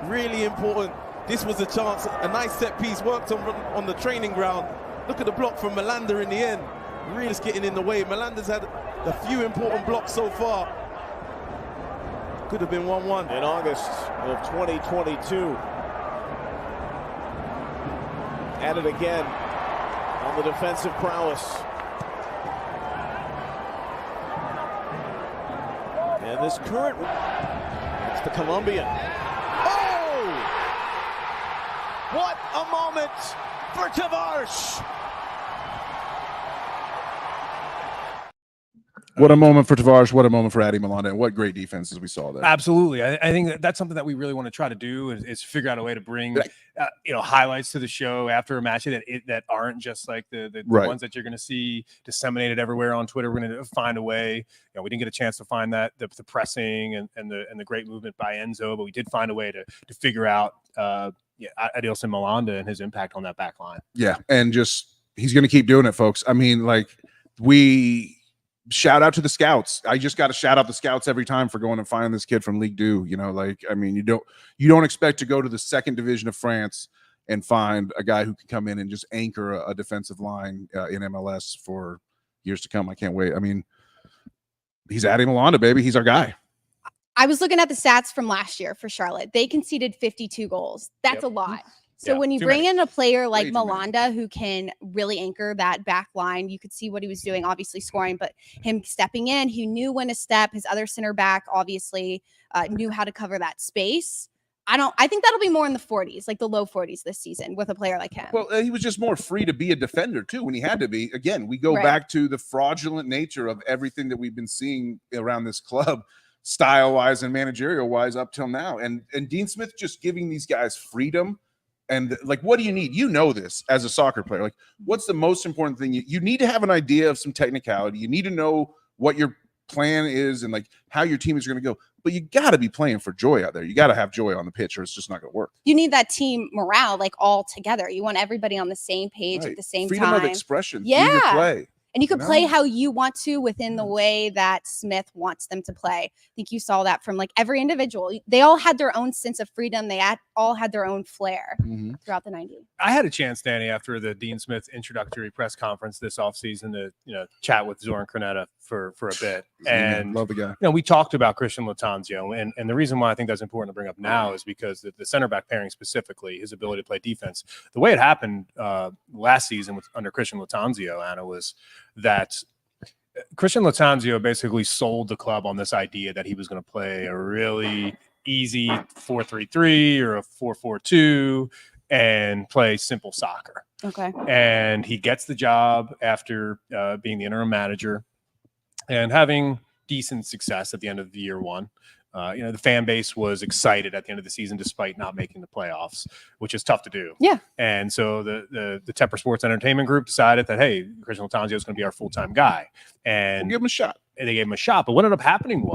Really important. This was a chance, a nice set piece worked on the training ground. Look at the block from Malanda in the end. Really just getting in the way. Malanda's had a few important blocks so far. Could have been 1-1. In August of 2022. At it again on the defensive prowess. And this current, it's the Colombian. Oh! What a moment for Tavares! What a moment for Tavares. What a moment for Addy Malanda. And what great defenses we saw there. Absolutely. I think that's something that we really want to try to do is figure out a way to bring highlights to the show after a match that aren't just like the ones that you're going to see disseminated everywhere on Twitter. We're going to find a way. We didn't get a chance to find that the pressing and the great movement by Enzo, but we did find a way to figure out Adilson Malanda and his impact on that back line. Yeah, and just he's going to keep doing it, folks. I mean, like shout out to the scouts. I just got to shout out the scouts every time for going and finding this kid from Ligue 2. You know, like, I mean, you don't expect to go to the second division of France and find a guy who can come in and just anchor a defensive line in MLS for years to come. I can't wait. I mean, he's Adi Malanda, baby. He's our guy. I was looking at the stats from last year for Charlotte. They conceded 52 goals. That's a lot. So when you bring in a player like Malanda who can really anchor that back line, you could see what he was doing, obviously scoring, but him stepping in, he knew when to step. His other center back obviously knew how to cover that space. I think that'll be more in the 40s, like the low 40s this season with a player like him. Well, he was just more free to be a defender too when he had to be. Again, we go back to the fraudulent nature of everything that we've been seeing around this club, style-wise and managerial-wise up till now. And Dean Smith just giving these guys freedom. And like, what do you need? You know this as a soccer player. Like, what's the most important thing? You need to have an idea of some technicality. You need to know what your plan is and like how your team is going to go. But you got to be playing for joy out there. You got to have joy on the pitch or it's just not going to work. You need that team morale, like all together. You want everybody on the same page at the same time. Freedom of expression. Yeah. Play. And you can play how you want to within the way that Smith wants them to play. I think you saw that from like every individual. They all had their own sense of freedom. They all had their own flair throughout the 90s. I had a chance, Danny, after the Dean Smith introductory press conference this offseason to chat with Zoran Krneta for a bit. And love the guy. We talked about Christian Lattanzio, and the reason why I think that's important to bring up now is because the center back pairing specifically, his ability to play defense, the way it happened last season under Christian Lattanzio, Anna, was that Christian Lattanzio basically sold the club on this idea that he was going to play a really easy 4-3-3 or a 4-4-2 and play simple soccer. Okay. And he gets the job after being the interim manager and having decent success at the end of the year one. The fan base was excited at the end of the season despite not making the playoffs, which is tough to do. Yeah. And so the Tepper Sports Entertainment Group decided that, hey, Christian Lattanzio is going to be our full-time guy. And we'll give him a shot. And they gave him a shot. But what ended up happening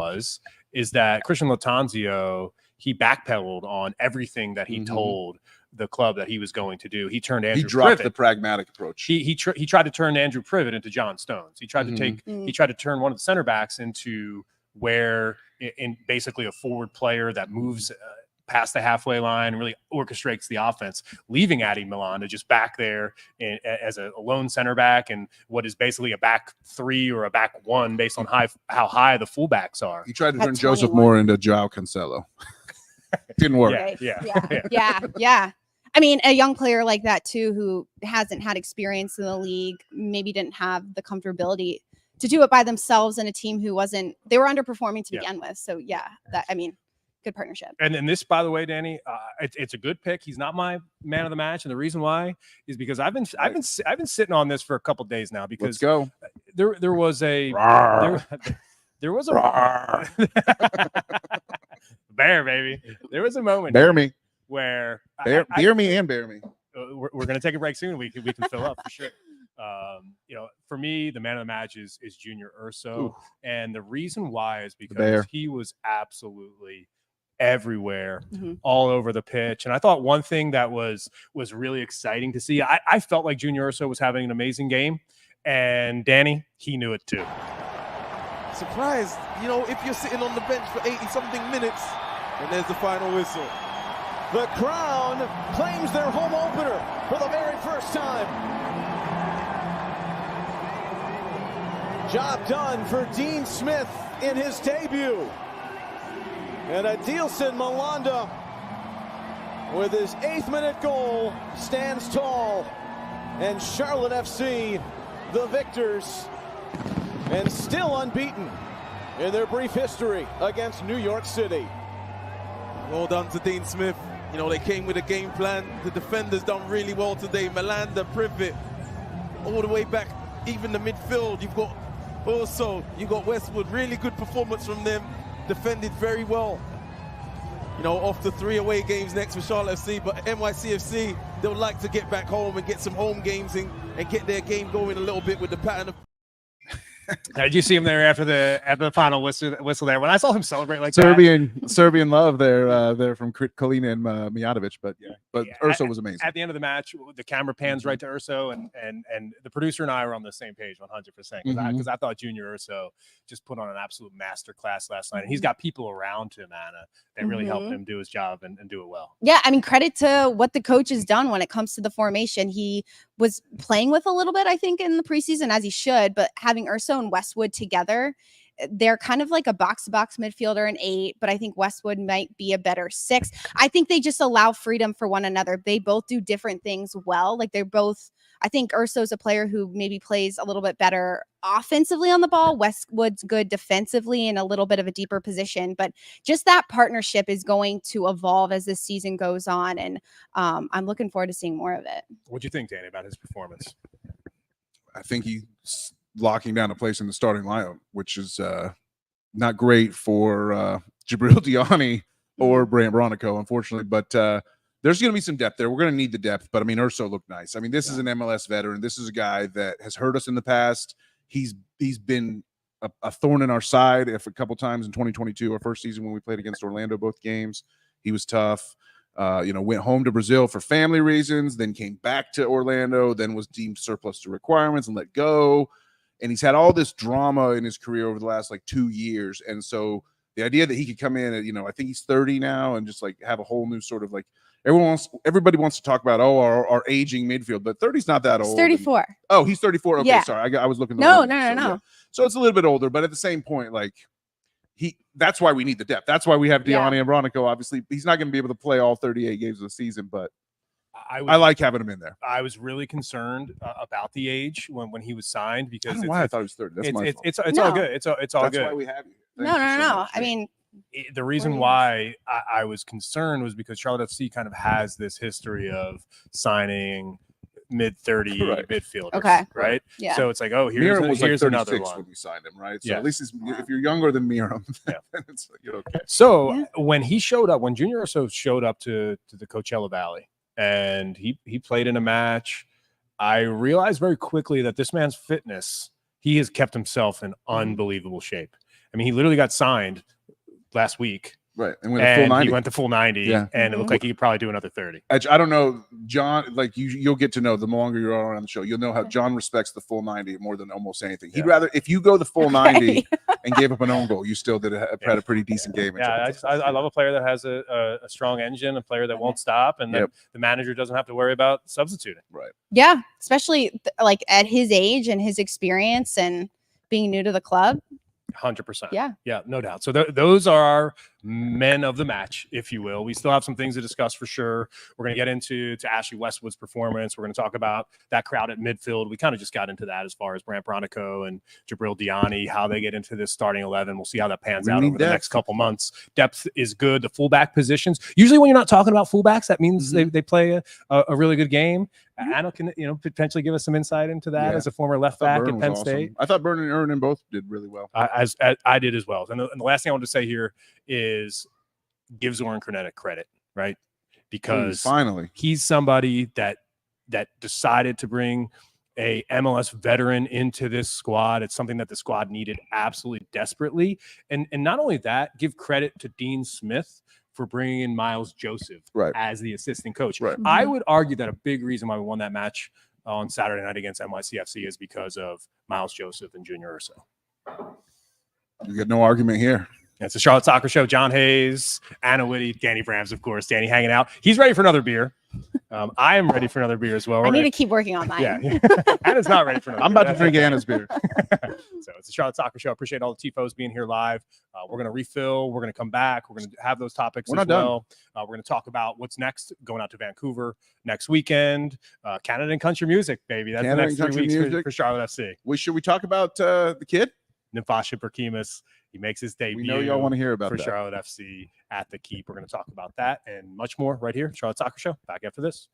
is that Christian Lattanzio, he backpedaled on everything that he told the club that he was going to do. He turned Andrew dropped Privet. The pragmatic approach. He tried to turn Andrew Privet into John Stones. He tried to he tried to turn one of the center backs into where in basically a forward player that moves past the halfway line, really orchestrates the offense, leaving Adi Malanda just back there as a lone center back and what is basically a back three or a back one based on how high the fullbacks are. He tried to turn Joseph Moore into Joao Cancelo. Didn't work. Yeah. I mean, a young player like that too, who hasn't had experience in the league, maybe didn't have the comfortability to do it by themselves in a team who they were underperforming to begin with. So good partnership. And this, by the way, Danny, it's a good pick. He's not my man of the match, and the reason why is because I've been sitting on this for a couple of days now because let's go. There was a bear, baby. There was a moment. Bear me. Where bear me and bear me. We're going to take a break soon. We can fill up for sure. For me, the man of the match is Junior Urso. And the reason why is because he was absolutely everywhere, all over the pitch. And I thought one thing that was really exciting to see, I felt like Junior Urso was having an amazing game. And Danny, he knew it too. Surprised, if you're sitting on the bench for 80-something minutes, and there's the final whistle. The Crown claims their home opener for the very first time. Job done for Dean Smith in his debut. And Adilson Malanda, with his 8th-minute goal, stands tall. And Charlotte FC, the victors, and still unbeaten in their brief history against New York City. Well done to Dean Smith. They came with a game plan. The defenders done really well today. Malanda, Privet, all the way back, even the midfield. You've got Westwood. Really good performance from them. Defended very well. Off the 3 away games next for Charlotte FC, but NYCFC, they'll like to get back home and get some home games and get their game going a little bit with the pattern of Did you see him there after the final whistle there? When I saw him celebrate like Serbian love there from Kalina and Mijatovic, but Urso was amazing. At the end of the match, the camera pans right to Urso, and the producer and I were on the same page 100% because I thought Junior Urso just put on an absolute masterclass last night, and he's got people around him, Anna, that really helped him do his job and do it well. Yeah, I mean, credit to what the coach has done when it comes to the formation. He was playing with a little bit, I think, in the preseason, as he should, but having Urso and Westwood together, they're kind of like a box-to-box midfielder in 8, but I think Westwood might be a better 6. I think they just allow freedom for one another. They both do different things well. Like they're both, I think Urso's a player who maybe plays a little bit better offensively on the ball. Westwood's good defensively in a little bit of a deeper position, but just that partnership is going to evolve as this season goes on, and I'm looking forward to seeing more of it. What do you think, Danny, about his performance? I think he's locking down a place in the starting lineup, which is not great for Jibril Diani or Brant Bronico, unfortunately. But there's going to be some depth there. We're going to need the depth. But, I mean, Urso looked nice. I mean, this is an MLS veteran. This is a guy that has hurt us in the past. He's been a thorn in our side a couple times in 2022, our first season when we played against Orlando, both games. He was tough. Went home to Brazil for family reasons, then came back to Orlando, then was deemed surplus to requirements and let go. And he's had all this drama in his career over the last 2 years. And so the idea that he could come in at, I think he's 30 now and just have a whole new sort of everybody wants to talk about, our aging midfield, but 30's not that old. He's 34. He's 34. Okay. Yeah. Sorry. I was looking. No. Yeah. So it's a little bit older, but at the same point, that's why we need the depth. That's why we have Diani and Bronico. Obviously, he's not going to be able to play all 38 games of the season, but I like having him in there. I was really concerned about the age when he was signed because I don't know why I thought he was 30. That's my fault. It's all good. It's all That's good. That's why we have you. No. I mean, the reason why I was concerned was because Charlotte FC kind of has this history of signing mid-30 midfielders. Okay. Right? Yeah. So it's here's another one. When we signed him, right? So at least if you're younger than Miram, then you're okay. So when Junior Urso showed up to the Coachella Valley and he played in a match, I realized very quickly that this man's fitness, he has kept himself in unbelievable shape. I mean, he literally got signed last week. Right. And he went to full 90 and it looked like he could probably do another 30. I don't know, John, you'll get to know the longer you're on the show, you'll know how John respects the full 90 more than almost anything. He'd rather, if you go the full 90 and gave up an own goal, you still had a pretty decent game. Yeah. I love a player that has a strong engine, a player that won't stop, and the manager doesn't have to worry about substituting. Right. Yeah. Especially at his age and his experience and being new to the club. 100%. Yeah, no doubt. So those are our men of the match, if you will. We still have some things to discuss for sure. We're going to get into Ashley Westwood's performance. We're going to talk about that crowd at midfield. We kind of just got into that as far as Brant Bronico and Jibril Diani, how they get into this starting 11. We'll see how that pans out over the next couple months. Depth is good. The fullback positions. Usually when you're not talking about fullbacks, that means they play a really good game. Anna can potentially give us some insight into that as a former left back at Penn State. I thought Burn and Ernan both did really well. As I did as well. And the last thing I wanted to say here is give Zoran Krnetic credit, right? Because finally he's somebody that decided to bring a MLS veteran into this squad. It's something that the squad needed absolutely desperately. And not only that, give credit to Dean Smith for bringing in Miles Joseph as the assistant coach. Right. I would argue that a big reason why we won that match on Saturday night against NYCFC is because of Miles Joseph and Junior Urso. You get no argument here. It's the Charlotte Soccer Show. John Hayes, Anna Witte, Danny Brams, of course. Danny hanging out. He's ready for another beer. I am ready for another beer as well. I need to keep working on mine. Yeah. Anna's not ready for another I'm about to drink Anna's beer. So it's the Charlotte Soccer Show. Appreciate all the TIFOs being here live. We're going to refill. We're going to come back. We're going to have those topics as well. We're going to talk about what's next, going out to Vancouver next weekend. Canada and country music, baby. That's Canada the next 3 weeks for Charlotte FC. Should we talk about the kid? Nimfasha Berkimis. He makes his debut. We know y'all want to hear about for that. Charlotte FC at the Keep. We're going to talk about that and much more right here. Charlotte Soccer Show. Back after this.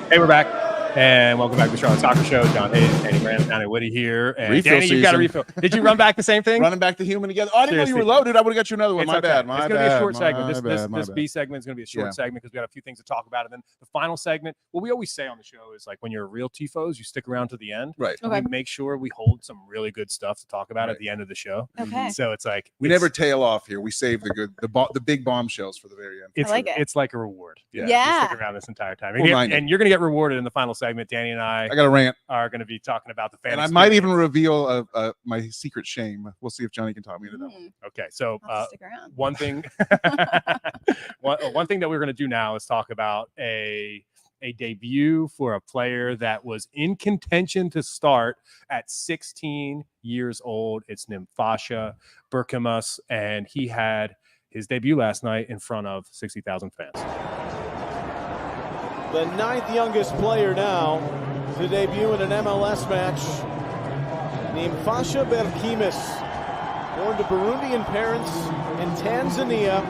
Hey, we're back. And welcome back to the Charlotte Soccer Show. John Hayes, Danny Brams, Anna Witte here. And Refill Danny, you got a season. refill. Did you run back the same thing? Running back to human together. Oh, I didn't know you were Seriously. loaded. I would have got you another one. It's My okay. bad. It's going to be a short segment. This B segment is going to be a short Yeah. segment because we got a few things to talk about. And then the final segment, what we always say on the show is like when you're a real Tifos, you stick around to the end. Right. And Okay. we make sure we hold some really good stuff to talk about Right. at the end of the show. Okay. So it's like We never tail off here. We save the big bombshells for the very end. It's I like it. It's like a reward. Yeah. You Yeah. stick around this entire time. We'll mind And you're going to get rewarded in the final segment. Danny and I I got a rant, are going to be talking about the fan and I might even experience. reveal my secret shame. We'll see if Johnny can talk me into that one. Okay, so I'll stick around. one thing one thing that we're going to do now is talk about a debut for a player that was in contention to start at 16 years old. It's Nimfasha Berkimus, and he had his debut last night in front of 60,000 fans. The 9th youngest player now to debut in an MLS match. Nimfasha Berkimus, born to Burundian parents in Tanzania.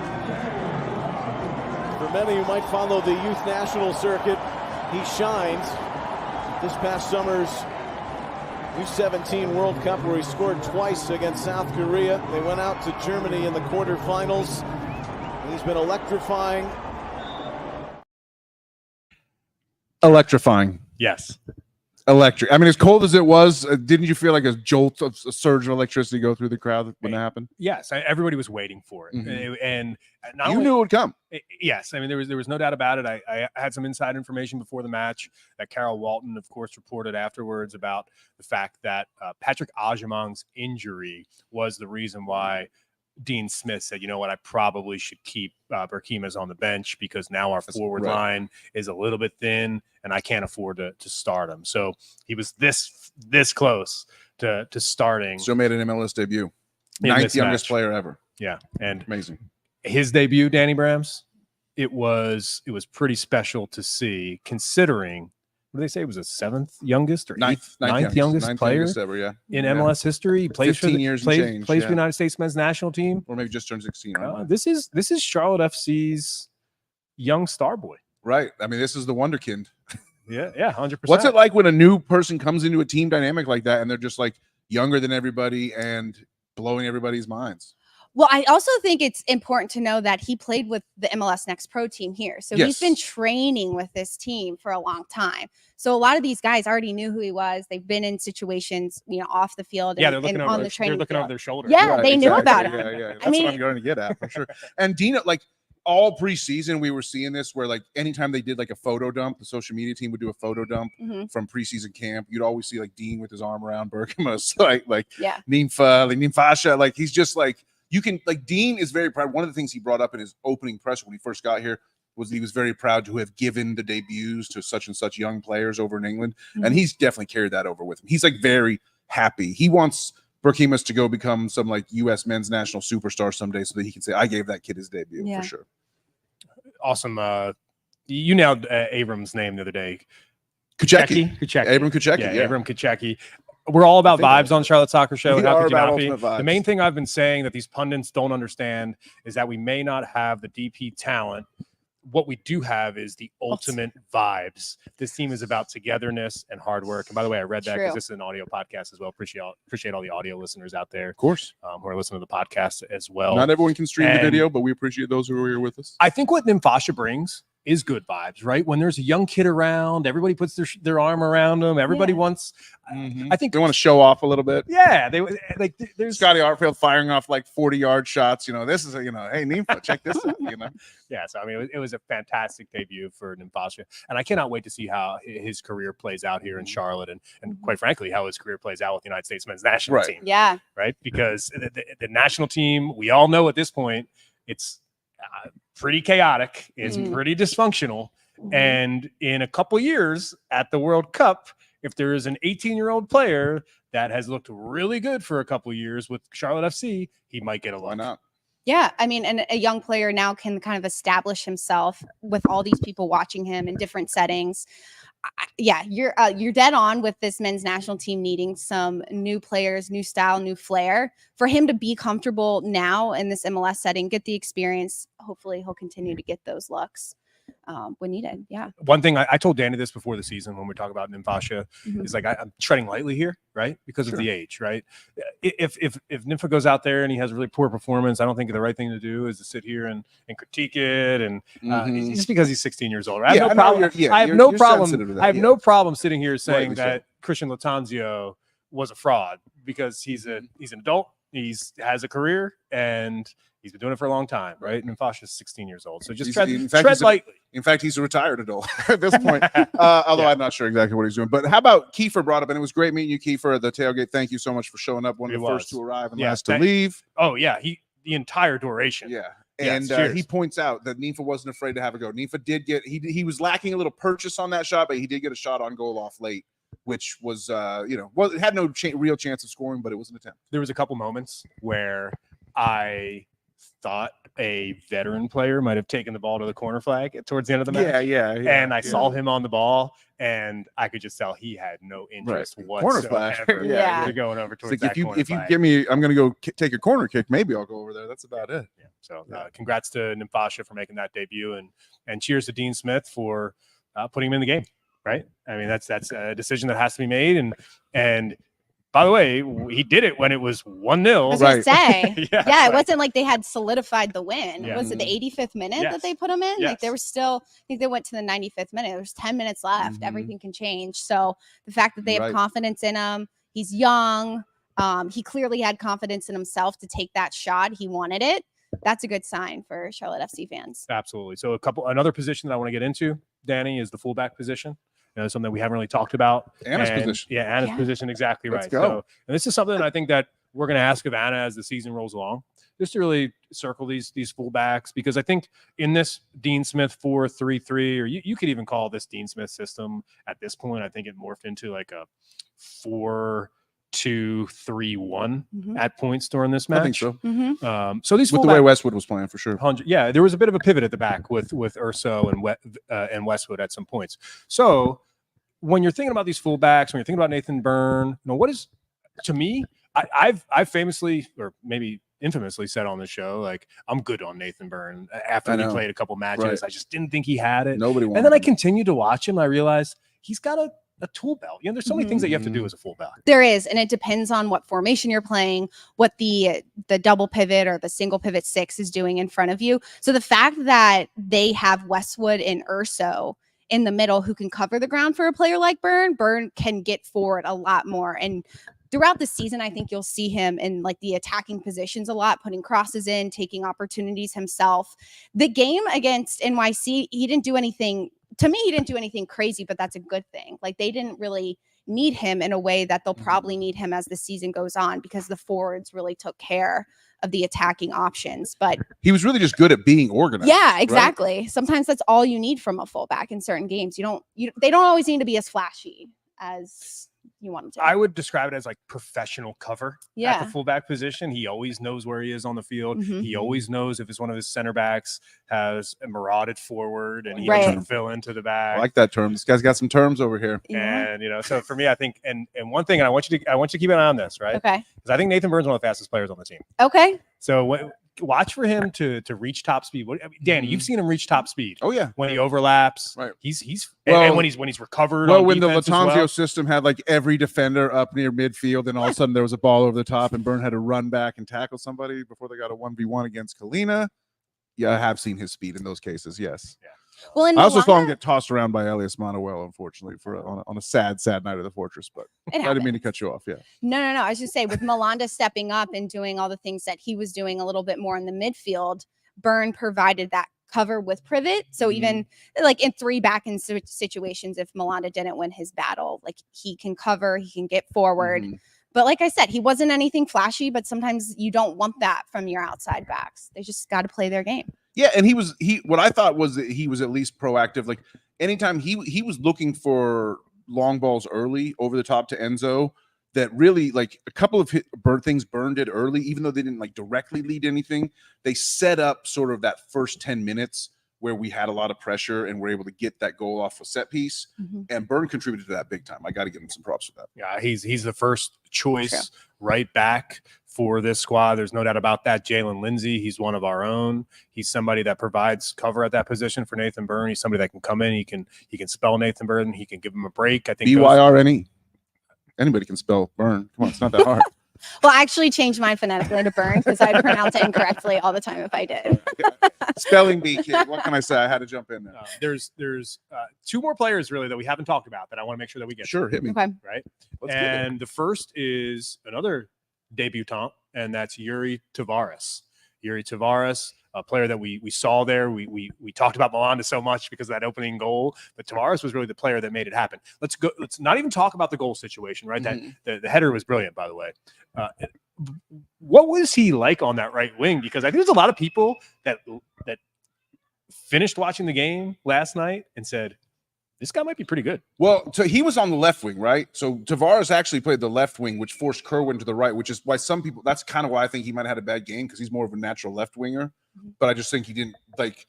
For many who might follow the youth national circuit, he shined this past summer's U17 World Cup, where he scored twice against South Korea. They went out to Germany in the quarterfinals. He's been electrifying. Electrifying. Yes. Electric. I mean, as cold as it was, didn't you feel like a jolt of a surge of electricity go through the crowd when it happened? Yes, everybody was waiting for it. Mhm. And not You only, knew it would come. Yes, I mean there was no doubt about it. I had some inside information before the match that Carol Walton, of course, reported afterwards about the fact that Patrick Ajamang's injury was the reason why Dean Smith said, you know what, I probably should keep Berkimus on the bench because now our forward right. line is a little bit thin and I can't afford to start him. So he was this close to starting. Still made an MLS debut. In 9th this youngest match. player ever. Yeah, and Amazing. his debut, Danny Brams, it was pretty special to see, considering what did they say? It was a 7th youngest or Ninth youngest player ever, yeah. in Yeah. MLS history. He plays 15 for years and plays change, for yeah. the United States men's national team. Or maybe just turned 16. Right? This is Charlotte FC's young star boy. Right. I mean, this is the wonderkind. Yeah, 100%. What's it like when a new person comes into a team dynamic like that and they're just like younger than everybody and blowing everybody's minds? Well, I also think it's important to know that he played with the MLS Next Pro team here. So he's been Yes. training with this team for a long time. So a lot of these guys already knew who he was. They've been in situations, off the field Yeah, and, they're looking and over on the training they're looking field. over their shoulder. Yeah, they knew about him. Yeah, yeah. That's I mean- what I'm going to get at for sure. And Dina, like all preseason, we were seeing this where like anytime they did like a photo dump, the social media team would do a photo dump Mhm. from preseason camp. You'd always see like Dean with his arm around Berkimus, like Yeah. Nimfasha, like he's just like you can like Dean is very proud. One of the things he brought up in his opening press when he first got here was he was very proud to have given the debuts to such and such young players over in England, and he's definitely carried that over with him. He's like very happy. He wants Berkimus to go become some like U.S. men's national superstar someday, so that he can say, "I gave that kid his debut Yeah. for sure." Awesome. You nailed Abram's name the other day. Kuchecki. Abram Kuchecki, Yeah, yeah. Abram Kuchecki. We're all about I think vibes on Charlotte Soccer Show. We How are could you about not be? ultimate vibes. The main thing I've been saying that these pundits don't understand is that we may not have the DP talent. What we do have is the ultimate vibes. This team is about togetherness and hard work. And by the way, I read that because True. this is an audio podcast as well. Appreciate all the audio listeners out there Of course, who are listening to the podcast as well. not everyone can stream the and- video, but we appreciate those who are here with us. I think what Nimfasha brings is good vibes, right? When there's a young kid around, everybody puts their arm around them. Everybody Yeah. wants. I think They want to show off a little bit. Yeah, they like. There's Scotty Artfield firing off like 40-yard shots. This is hey Nimfa, check this out. Yeah, so I mean, it was a fantastic debut for Nimfasha, and I cannot wait to see how his career plays out here in Charlotte, and quite frankly, how his career plays out with the United States men's national Right. team. Yeah. Right, because the national team, we all know at this point, it's pretty chaotic, it's Mhm. pretty dysfunctional, and in a couple years at the World Cup, if there is an 18-year-old player that has looked really good for a couple years with Charlotte FC, he might get a Why look. not? Yeah, I mean, and a young player now can kind of establish himself with all these people watching him in different settings. Yeah, you're dead on with this men's national team needing some new players, new style, new flair. For him to be comfortable now in this MLS setting, get the experience. Hopefully, he'll continue to get those looks. when needed. Yeah. One thing I told Danny this before the season when we talk about Nimfasha is like I'm treading lightly here, right? Because of the age, right? If Nimfa goes out there and he has a really poor performance, I don't think the right thing to do is to sit here and critique it. And just because he's 16 years old, I have no problem. I have no problem sitting here saying that Christian Latanzio was a fraud because he's an adult. Has a career and he's been doing it for a long time, right? And Nimfasha is 16 years old. So just tread lightly. In fact, he's a retired adult at this point, although I'm not sure exactly what he's doing. But how about Kiefer brought up, and it was great meeting you, Kiefer, at the tailgate. Thank you so much for showing up. One of the first to arrive and last to leave. Oh, yeah. The entire duration. Yeah. And he points out that Nimfa wasn't afraid to have a go. Nimfa did get, he was lacking a little purchase on that shot, but he did get a shot on goal off late, which was, it had no real chance of scoring, but it was an attempt. There was a couple moments where I thought a veteran player might have taken the ball to the corner flag towards the end of the match. Yeah. And I saw him on the ball, and I could just tell he had no interest whatsoever to going over towards that corner flag. If you give me, I'm going to go take a corner kick, maybe I'll go over there. That's about it. Yeah. So congrats to Nimfasha for making that debut, and cheers to Dean Smith for putting him in the game. Right. I mean, that's a decision that has to be made. And by the way, he did it when it was 1-0. I was going to say, it wasn't like they had solidified the win. Was it the 85th minute that they put him in? Yes. Like they were still, I think they went to the 95th minute. There was 10 minutes left. Everything can change. So the fact that they have confidence in him, he's young. He clearly had confidence in himself to take that shot. He wanted it. That's a good sign for Charlotte FC fans. Absolutely. So another position that I want to get into, Danny, is the fullback position. Something we haven't really talked about. Anna's position. Yeah, Anna's position. Exactly right. Let's go. So, and this is something I think that we're going to ask of Anna as the season rolls along, just to really circle these fullbacks, because I think in this Dean Smith 4-3-3, or you could even call this Dean Smith system at this point, I think it morphed into like a 4-2-3-1 at points during this match. I think so. So these with the way Westwood was playing, for sure. Yeah, there was a bit of a pivot at the back with Urso and Westwood at some points. So when you're thinking about these fullbacks, when you're thinking about Nathan Byrne, what is, to me, I've famously, or maybe infamously, said on the show, like, I'm good on Nathan Byrne after he played a couple matches. I just didn't think he had it. Nobody wanted and then him. I continued to watch him. I realized he's got a tool belt. There's so many things that you have to do as a fullback. There is, and it depends on what formation you're playing, what the double pivot or the single pivot 6 is doing in front of you. So the fact that they have Westwood and Urso in the middle who can cover the ground for a player like Byrne can get forward a lot more. And throughout the season, I think you'll see him in like the attacking positions a lot, putting crosses in, taking opportunities himself. The game against NYC, he didn't do anything. To me, he didn't do anything crazy, but that's a good thing. Like they didn't really need him in a way that they'll probably need him as the season goes on, because the forwards really took care of the attacking options. But he was really just good at being organized. Yeah, exactly. Right? Sometimes that's all you need from a fullback in certain games. They don't always need to be as flashy as you want him to. I would describe it as like professional cover at the fullback position. He always knows where he is on the field. He always knows if it's one of his center backs has marauded forward and he has to fill into the back. I like that term. This guy's got some terms over here. And so for me, I think, and one thing, and I want you to keep an eye on this, right? Okay. Because I think Nathan Byrne's one of the fastest players on the team. Okay. So watch for him to reach top speed. Danny, you've seen him reach top speed. Oh yeah, when he overlaps, right? He's and when he's recovered. Well, when the Latanzio system had like every defender up near midfield, and all of a sudden there was a ball over the top, and Byrne had to run back and tackle somebody before they got a 1v1 against Kalina. Yeah, I have seen his speed in those cases. Yes. Yeah. Well, I also saw him get tossed around by Elias Manuel, unfortunately, on a sad night of the Fortress. But I didn't mean to cut you off. Yeah. No. I was just saying, with Malanda stepping up and doing all the things that he was doing a little bit more in the midfield, Byrne provided that cover with Privet. So even like in 3 back-end situations, if Malanda didn't win his battle, like he can cover, he can get forward. But like I said, he wasn't anything flashy, but sometimes you don't want that from your outside backs. They just got to play their game. Yeah, and what I thought was that he was at least proactive. Like anytime he was looking for long balls early over the top to Enzo, that really, like, a couple of things Byrne did early, even though they didn't like directly lead anything, they set up sort of that first 10 minutes where we had a lot of pressure and were able to get that goal off a set piece. And Byrne contributed to that big time. I got to give him some props for that. Yeah, he's the first choice right back for this squad. There's no doubt about that. Jalen Lindsey, he's one of our own. He's somebody that provides cover at that position for Nathan Byrne. He's somebody that can come in. He can spell Nathan Byrne. He can give him a break. I think Byrne. Anybody can spell Byrne. Come on, it's not that hard. Well, I actually changed mine phonetically to Burn because I pronounce it incorrectly all the time if I did. Spelling bee kid. What can I say? I had to jump in there. There's two more players really that we haven't talked about that I want to make sure that we get. Sure, hit me. Okay. Right. Let's get it. And the first is another debutant, and that's Yuri Tavares. Yuri Tavares, a player that we saw there. We talked about Malanda so much because of that opening goal, but Tavares was really the player that made it happen. Let's not even talk about the goal situation, right? That the header was brilliant, by the way. What was he like on that right wing? Because I think there's a lot of people that finished watching the game last night and said, this guy might be pretty good. Well, so he was on the left wing, right? So Tavares actually played the left wing, which forced Kerwin to the right, which is why some people, that's kind of why I think he might have had a bad game, because he's more of a natural left winger. But I just think he didn't, like,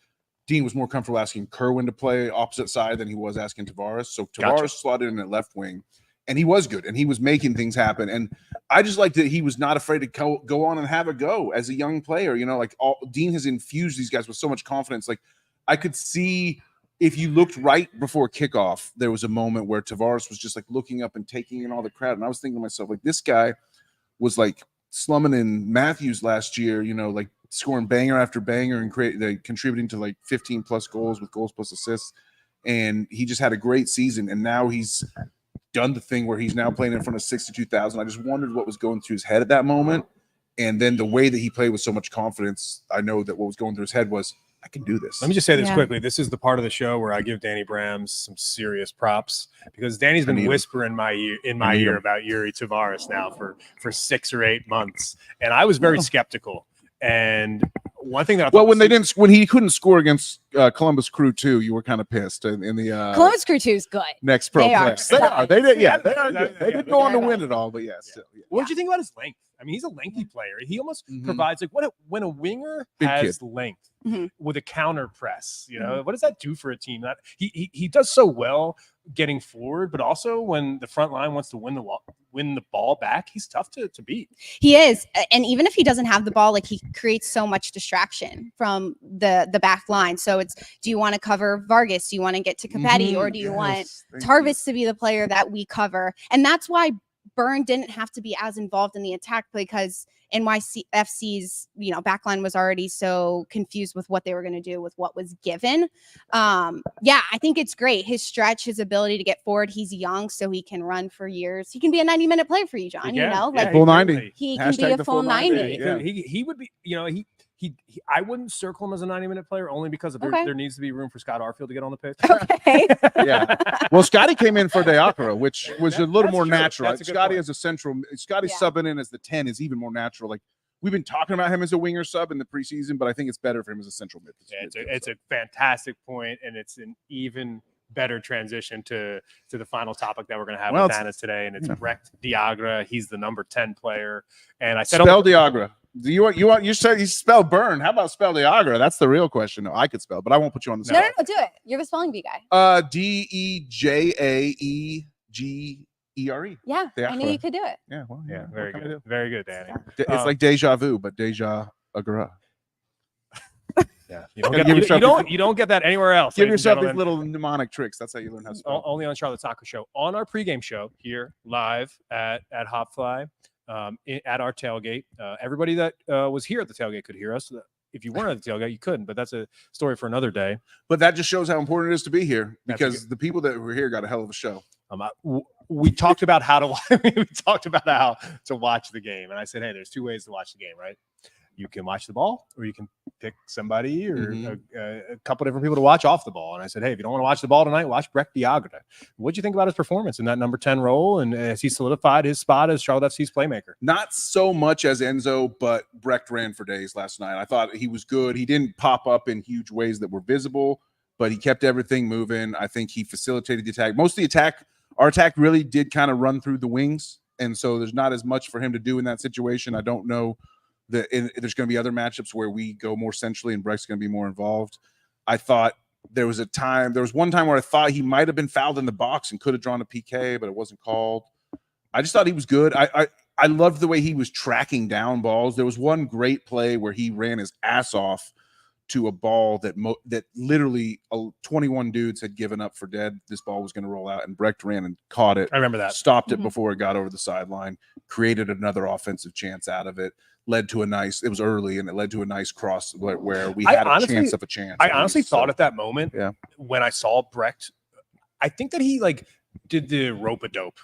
Dean was more comfortable asking Kerwin to play opposite side than he was asking Tavares. So Tavares slotted in at left wing, and he was good, and he was making things happen. And I just liked that he was not afraid to go on and have a go as a young player. You know, like Dean has infused these guys with so much confidence. Like, I could see, if you looked right before kickoff, there was a moment where Tavares was just like looking up and taking in all the crowd. And I was thinking to myself, like, this guy was like slumming in Matthews last year, you know, like scoring banger after banger and contributing to like 15 plus goals with goals plus assists. And he just had a great season. And now he's done the thing where he's now playing in front of 62,000. I just wondered what was going through his head at that moment. And then the way that he played with so much confidence, I know that what was going through his head was, I can do this. Let me just say this quickly. This is the part of the show where I give Danny Brams some serious props, because Danny's been whispering in my ear about Yuri Tavares now for 6 or 8 months, and I was very skeptical. And one thing that when he couldn't score against Columbus Crew 2, you were kind of pissed in the Columbus Crew 2 is good. Next pro playoffs. They are. They did. Yeah, they are. They didn't go on to win it all, but yes. Yeah. What did you think about his length? I mean, he's a lengthy player. He almost provides, like, when a winger has length with a counter press, you know, what does that do for a team? That he does so well getting forward, but also when the front line wants to win the ball back, he's tough to beat. He is, and even if he doesn't have the ball, like, he creates so much distraction from the back line. So it's, do you want to cover Vargas? Do you want to get to Capetti, or do you want Tarvis to be the player that we cover? And that's why Byrne didn't have to be as involved in the attack, because NYCFC's, you know, backline was already so confused with what they were going to do with what was given. Yeah, I think it's great. His stretch, his ability to get forward. He's young, so he can run for years. He can be a 90-minute player for you, John. You know, like full 90. He can be a full 90. Yeah. He would be, you know, I wouldn't circle him as a 90-minute player, only because there needs to be room for Scott Arfield to get on the pitch. Okay. Yeah. Well, Scotty came in for Diakara, which was a little more natural. Scotty as a central, Scotty subbing in as the 10 is even more natural. Like, we've been talking about him as a winger sub in the preseason, but I think it's better for him as a central mid. Yeah, it's a fantastic point, and it's an even better transition to the final topic that we're going to have with Anna today, and it's Brecht Diagra. He's the number 10 player, and I said spell Diagra. Do you said you spell Byrne? How about spell Diagra? That's the real question. No, I could spell, but I won't put you on the spot. No, do it. You're the spelling bee guy. Dejaegere. Yeah, I knew you could do it. Yeah, well, yeah, very good, very good, Danny. It's like deja vu, but deja agara. Yeah, you don't get that anywhere else. Give yourself these little mnemonic tricks. That's how you learn how to spell. Only on Charlotte Soccer Show, on our pregame show here live at Hopfly, at our tailgate. Everybody that was here at the tailgate could hear us. If you weren't at the tailgate, you couldn't, but that's a story for another day. But that just shows how important it is to be here, because the people that were here got a hell of a show. We talked about how to watch the game, and I said, hey, there's 2 ways to watch the game, right? You can watch the ball, or you can pick somebody or a couple different people to watch off the ball. And I said, hey, if you don't want to watch the ball tonight, watch Brecht Diagra. What'd you think about his performance in that number 10 role? And has he solidified his spot as Charlotte FC's playmaker? Not so much as Enzo, but Brecht ran for days last night. I thought he was good. He didn't pop up in huge ways that were visible, but he kept everything moving. I think he facilitated the attack. Most of the attack, our attack really did kind of run through the wings. And so there's not as much for him to do in that situation. I don't know. There's going to be other matchups where we go more centrally and Brecht's going to be more involved. I thought there was one time where I thought he might have been fouled in the box and could have drawn a PK, but it wasn't called. I just thought he was good. I I loved the way he was tracking down balls. There was one great play where he ran his ass off to a ball that literally 21 dudes had given up for dead. This ball was going to roll out, and Brecht ran and caught it. I remember that. Stopped it before it got over the sideline, created another offensive chance out of it, led to it was early, and it led to a nice cross where we had a chance of a chance. I honestly thought at that moment, when I saw Brecht, I think that he like did the rope-a-dope.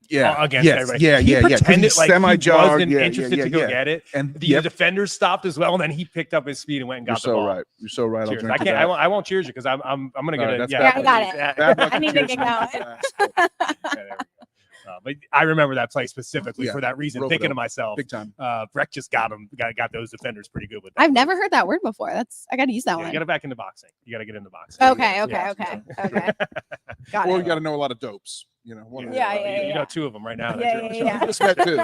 Against everybody. He pretended like he wasn't interested to go get it, and the defenders stopped as well. And then he picked up his speed and went and got the ball. You're so right. Cheers. I won't cheers you because I'm gonna get it. I got it. I need to get going. But I remember that play specifically for that reason, thinking to myself, big time. Brecht just got those defenders pretty good with that. I've never heard that word before. I got to use that one. You got to back into boxing. You got to get into boxing. Okay. Got it. You got to know a lot of dopes. You know, you know 2 of them right now. Just met 2.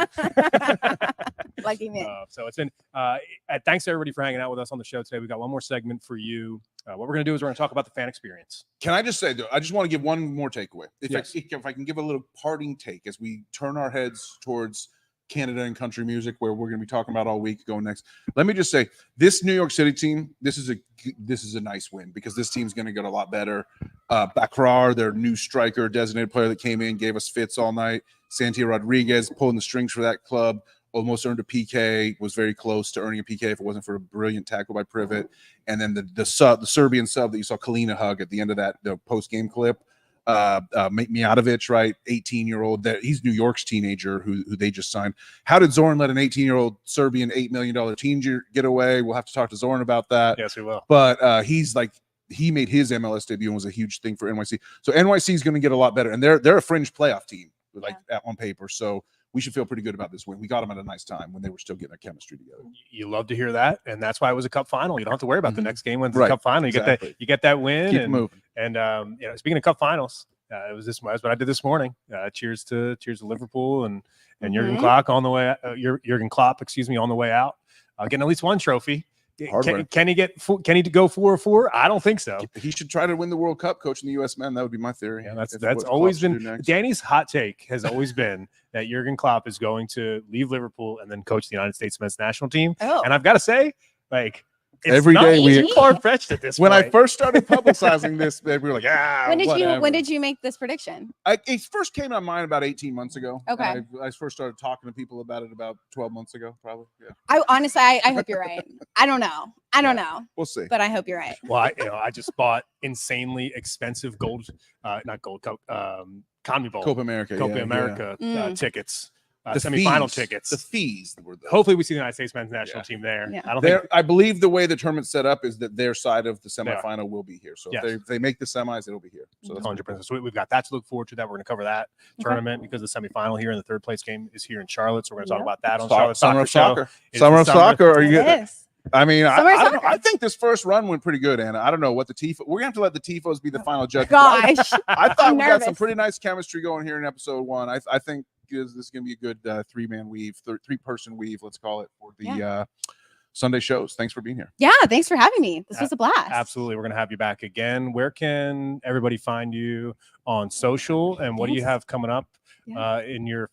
Lucky me. So it's been. Thanks to everybody for hanging out with us on the show today. We got one more segment for you. What we're going to do is we're going to talk about the fan experience. Can I just say, though, I just want to give one more takeaway. If I can give a little parting take as we turn our heads towards Canada and country music, where we're going to be talking about all week going next. Let me just say, this New York City team, this is a nice win because this team's going to get a lot better. Bakrar, their new striker, designated player that came in, gave us fits all night. Santi Rodriguez pulling the strings for that club. Almost earned a PK, was very close to earning a PK if it wasn't for a brilliant tackle by Privet. And then the Serbian sub that you saw Kalina hug at the end of the post-game clip, Mijatovic, right, 18-year-old, that he's New York's teenager who they just signed. How did Zoran let an 18-year-old Serbian $8 million teenager get away? We'll have to talk to Zoran about that. Yes, we will. But he made his MLS debut and was a huge thing for NYC. So NYC is going to get a lot better, and they're a fringe playoff team, on paper. So we should feel pretty good about this win. We got them at a nice time when they were still getting their chemistry together. You love to hear that, and that's why it was a cup final. You don't have to worry about the next game when it's a cup final. You get that win. Keep moving. And speaking of cup finals, it was what I did this morning. Cheers to Liverpool and Jurgen Klopp on the way. Jurgen Klopp, on the way out, getting at least one trophy. Can he go 4-4? I don't think so. He should try to win the World Cup coaching the U.S. men. That would be my theory. Yeah, that's always been Danny's hot take has always been that Jurgen Klopp is going to leave Liverpool and then coach the United States men's national team. And I've got to say, it's every day we far-fetched at this point. When I first started publicizing this, we were like, when did you make this prediction? It first came to mind about 18 months ago. Okay. I first started talking to people about it about 12 months ago, probably. Yeah. I hope you're right. I don't know. We'll see. But I hope you're right. Well, I just bought insanely expensive CONMEBOL Copa America tickets. The semifinal fees. tickets. The fees. Hopefully, we see the United States men's national team there. Yeah. I believe the way the tournament's set up is that their side of the semifinal will be here. So if they make the semis, it'll be here. So that's 100%. So we've got that to look forward to. That we're going to cover that tournament because the semifinal here and the third place game is here in Charlotte. So we're going to talk about that on Charlotte Summer of Soccer. Summer of Soccer. Are you good? I mean, I think this first run went pretty good, Anna. I don't know what the Tifo. We're gonna have to let the Tifos be the final judge. Gosh, I thought we got some pretty nice chemistry going here in episode 1. I think this is gonna be a good 3-person weave, let's call it, for the Sunday shows. Thanks for being here. Yeah, thanks for having me. This was a blast. Absolutely, we're gonna have you back again. Where can everybody find you on social, and what do you have coming up? In your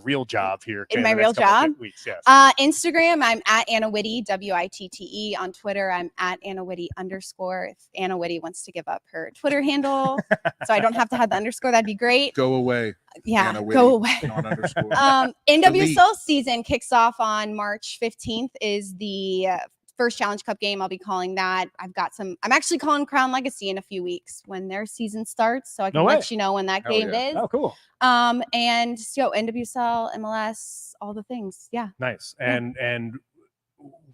real job here. In my real job? Weeks, yes. Instagram, I'm at Anna Witte, WITTE. On Twitter, I'm at Anna Witte _. If Anna Witte wants to give up her Twitter handle, so I don't have to have the underscore, that'd be great. Go away. Yeah, Anna Witte, go away. NWSL season kicks off on March 15th. Is the first Challenge Cup game. I'll be calling that. I'm actually calling Crown Legacy in a few weeks when their season starts, so I can let you know when that game is. Oh, cool. And NWSL, MLS, all the things. Yeah. Nice. And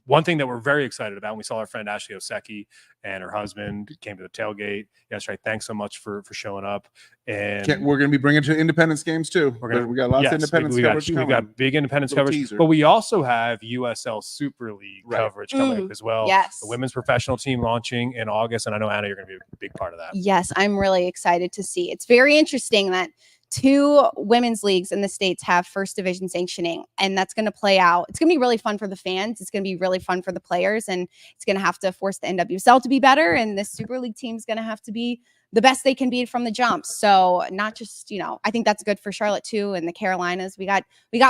one thing that we're very excited about, and we saw our friend Ashley Osecki and her husband came to the tailgate yesterday. Thanks so much for showing up. And we're going to be bringing to Independence games too. We got lots of Independence coverage. We got big Independence coverage, but we also have USL Super League coverage coming up as well. Yes. The women's professional team launching in August, and I know, Anna, you're going to be a big part of that. Yes, I'm really excited to see. It's very interesting that 2 women's leagues in the States have first division sanctioning, and that's going to play out. It's going to be really fun for the fans. It's going to be really fun for the players, and it's going to have to force the NWSL to be better. And this Super League team is going to have to be the best they can be from the jump. So not just, I think that's good for Charlotte too. And the Carolinas, we got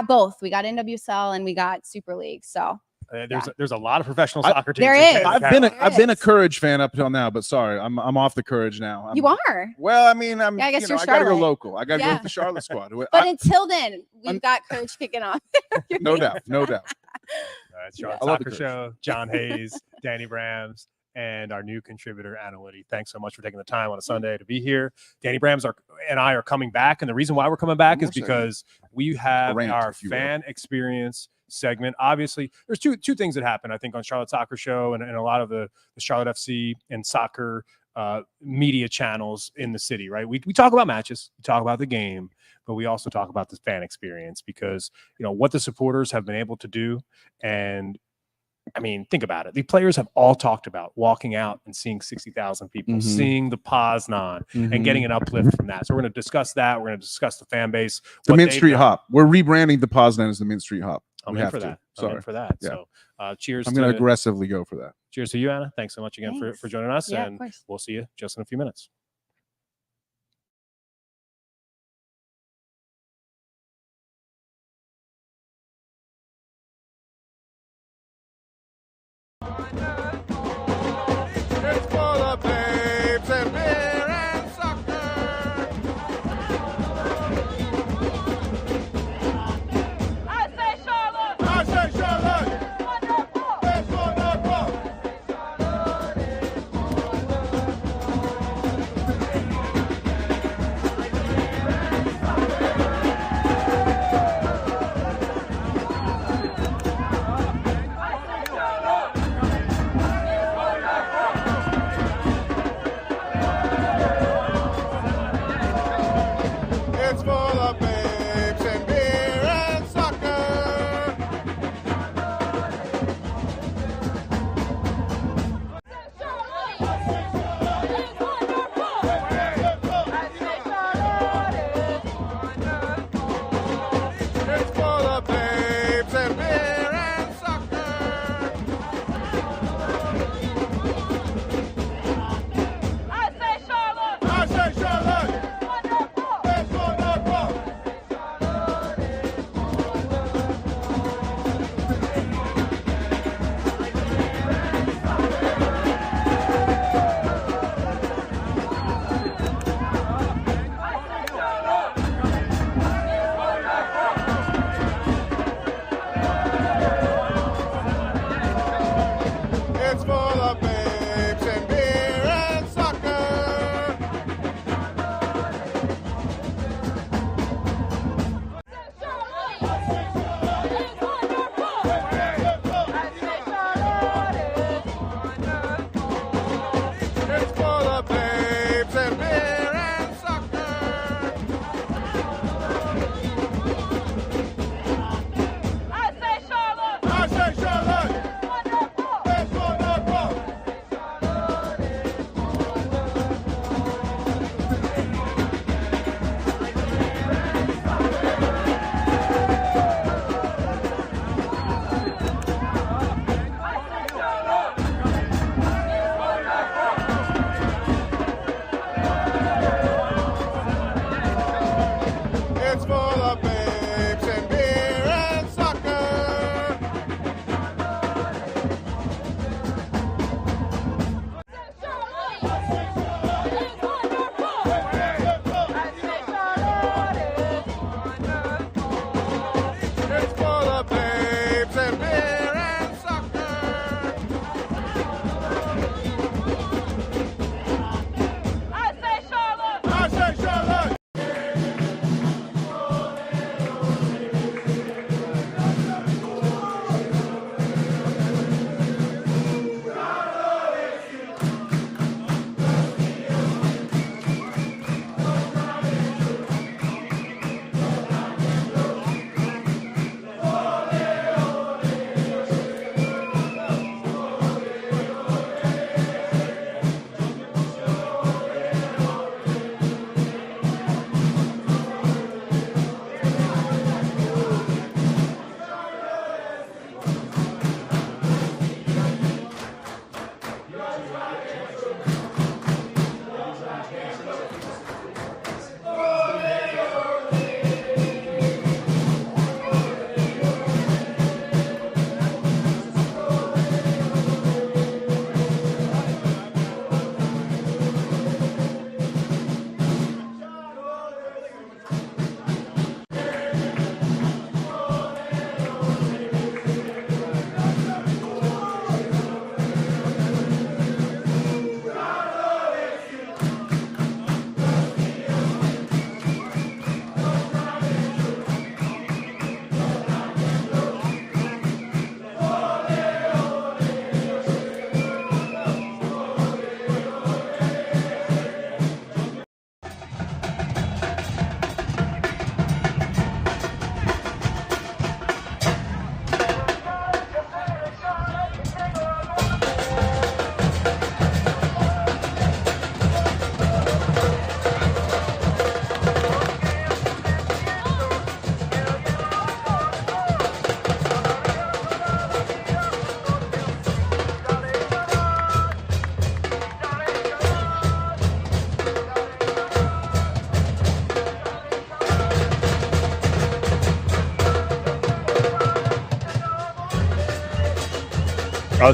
both. We got NWSL and we got Super League. So there's a lot of professional soccer teams. There is. I've been a Courage fan up until now, but sorry, I'm off the Courage now. You are. Well, I mean, I guess you're I gotta go Charlotte. local. I gotta go with the Charlotte squad. But until then, we've got Courage kicking off. No doubt. All right, Charlotte I love Soccer Show, John Hayes, Danny Brams, and our new contributor, Anna Witte. Thanks so much for taking the time on a Sunday to be here. Danny Brams and I are coming back, and the reason why we're coming back is because we have our fan experience segment. Obviously, there's two things that happen, I think, on Charlotte Soccer Show and a lot of the Charlotte FC and soccer media channels in the city, right? We talk about matches, we talk about the game, but we also talk about the fan experience because, what the supporters have been able to do. And I mean, think about it. The players have all talked about walking out and seeing 60,000 people, seeing the Poznan and getting an uplift from that. So we're going to discuss that. We're going to discuss the fan base. The Mint Street Hop. We're rebranding the Poznan as the Mint Street Hop. I'm in for that. Sorry. I'm in for that. Yeah. So cheers. I'm going to aggressively go for that. Cheers to you, Anna. Thanks so much again for joining us. Yeah, and we'll see you just in a few minutes. It's for the babes and beer and soccer. I say Charlotte. I say Charlotte. Wonderful. It's wonderful.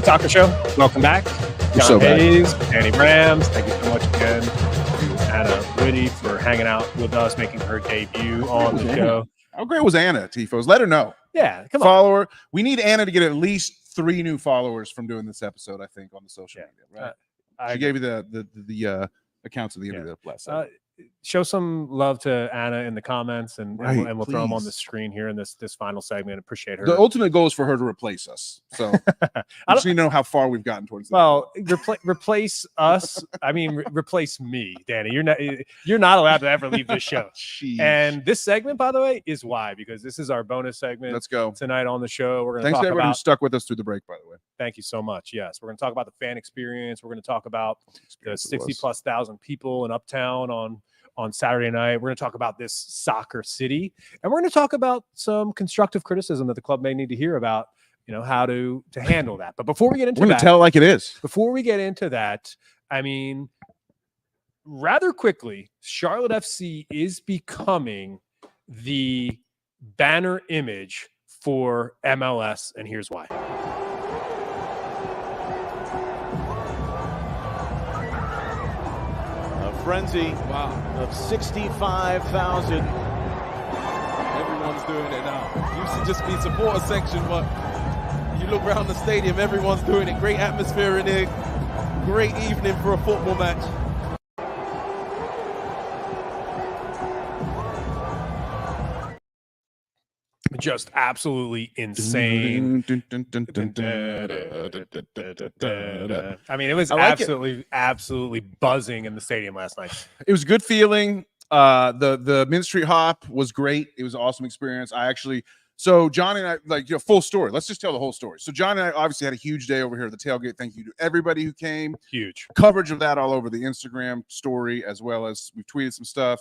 The Taco Show. Welcome back. You're so back. Hayes, Danny Brams. Thank you so much again to Anna Witte for hanging out with us, making her debut on the show. How great was Anna, Tifos? Let her know. Yeah, come on. Follow her. We need Anna to get at least 3 new followers from doing this episode, I think, on the social media. Right? She gave you the accounts of the interview last time. Show some love to Anna in the comments, and we'll throw them on the screen here in this final segment. Appreciate her. The ultimate goal is for her to replace us. So I just need to know how far we've gotten towards that. Well, replace us. I mean, replace me, Danny. You're not allowed to ever leave this show. Jeez. And this segment, by the way, is why, because this is our bonus segment. Let's go tonight on the show. We're going to Thanks talk to everyone about who stuck with us through the break, by the way. Thank you so much. Yes, we're going to talk about the fan experience. We're going to talk about the 60,000+ people in Uptown on Saturday night. We're going to talk about this soccer city, and we're going to talk about some constructive criticism that the club may need to hear about, how to handle that. But before we get into we're going to tell it like it is. Before we get into that, I mean, rather quickly, Charlotte FC is becoming the banner image for MLS, and here's why. Frenzy of 65,000. Everyone's doing it now. Used to just be supporter section, but you look around the stadium, everyone's doing it. Great atmosphere in here. Great evening for a football match. Just absolutely insane. I mean, it was absolutely buzzing in the stadium last night. It was a good feeling. The Ministry Hop was great. It was an awesome experience. So John and I, full story. Let's just tell the whole story. So John and I obviously had a huge day over here at the tailgate. Thank you to everybody who came. Huge coverage of that all over the Instagram story, as well as we've tweeted some stuff.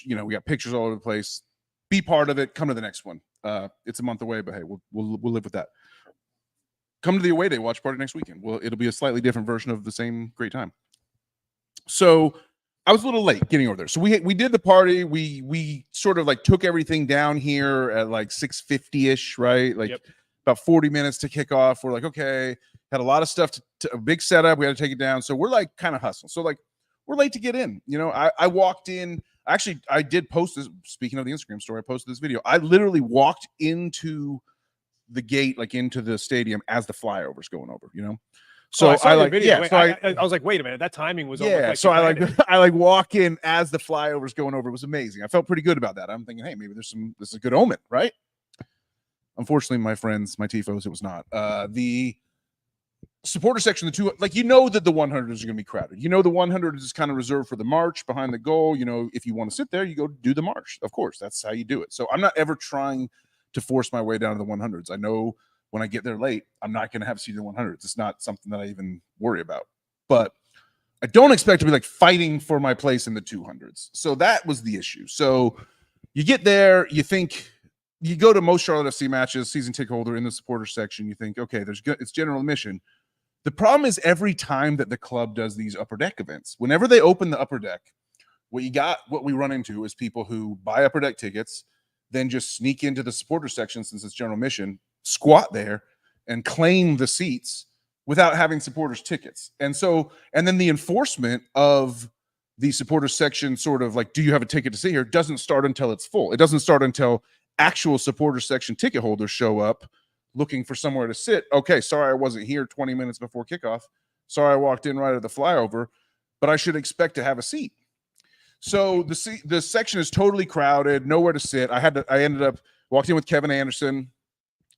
We got pictures all over the place. Be part of it. Come to the next one. It's a month away, but hey, we'll live with that. Come to the away day watch party next weekend. Well, it'll be a slightly different version of the same great time. So I was a little late getting over there. So we did the party. We sort of took everything down here at 6:50ish, right? About 40 minutes to kick off. We're okay. Had a lot of stuff a big setup. We had to take it down. So we're kind of hustling. So we're late to get in. I walked in. Actually, I did post this. Speaking of the Instagram story, I posted this video. I literally walked into the gate, into the stadium as the flyover's going over. So I was like, wait a minute, that timing was so I walk in as the flyover's going over. It was amazing. I felt pretty good about that. I'm thinking, hey, maybe this is a good omen, right? Unfortunately, my friends, my tifos, it was not. The supporter section, that the 100s are going to be crowded. The 100s is kind of reserved for the march behind the goal. If you want to sit there, you go do the march. Of course, that's how you do it. So I'm not ever trying to force my way down to the 100s. I know when I get there late, I'm not going to have a seat in the 100s. It's not something that I even worry about. But I don't expect to be fighting for my place in the 200s. So that was the issue. So you get there, you go to most Charlotte FC matches, season ticket holder in the supporter section. You think, okay, it's general admission. The problem is every time that the club does these upper deck events, whenever they open the upper deck, what we run into is people who buy upper deck tickets, then just sneak into the supporter section since it's general admission, squat there and claim the seats without having supporters tickets. And then the enforcement of the supporter section sort of like, do you have a ticket to sit here, doesn't start until it's full. It doesn't start until actual supporter section ticket holders show up looking for somewhere to sit. Okay, sorry I wasn't here 20 minutes before kickoff. Sorry I walked in right at the flyover, but I should expect to have a seat. So the section is totally crowded, nowhere to sit. I ended up walked in with Kevin Anderson,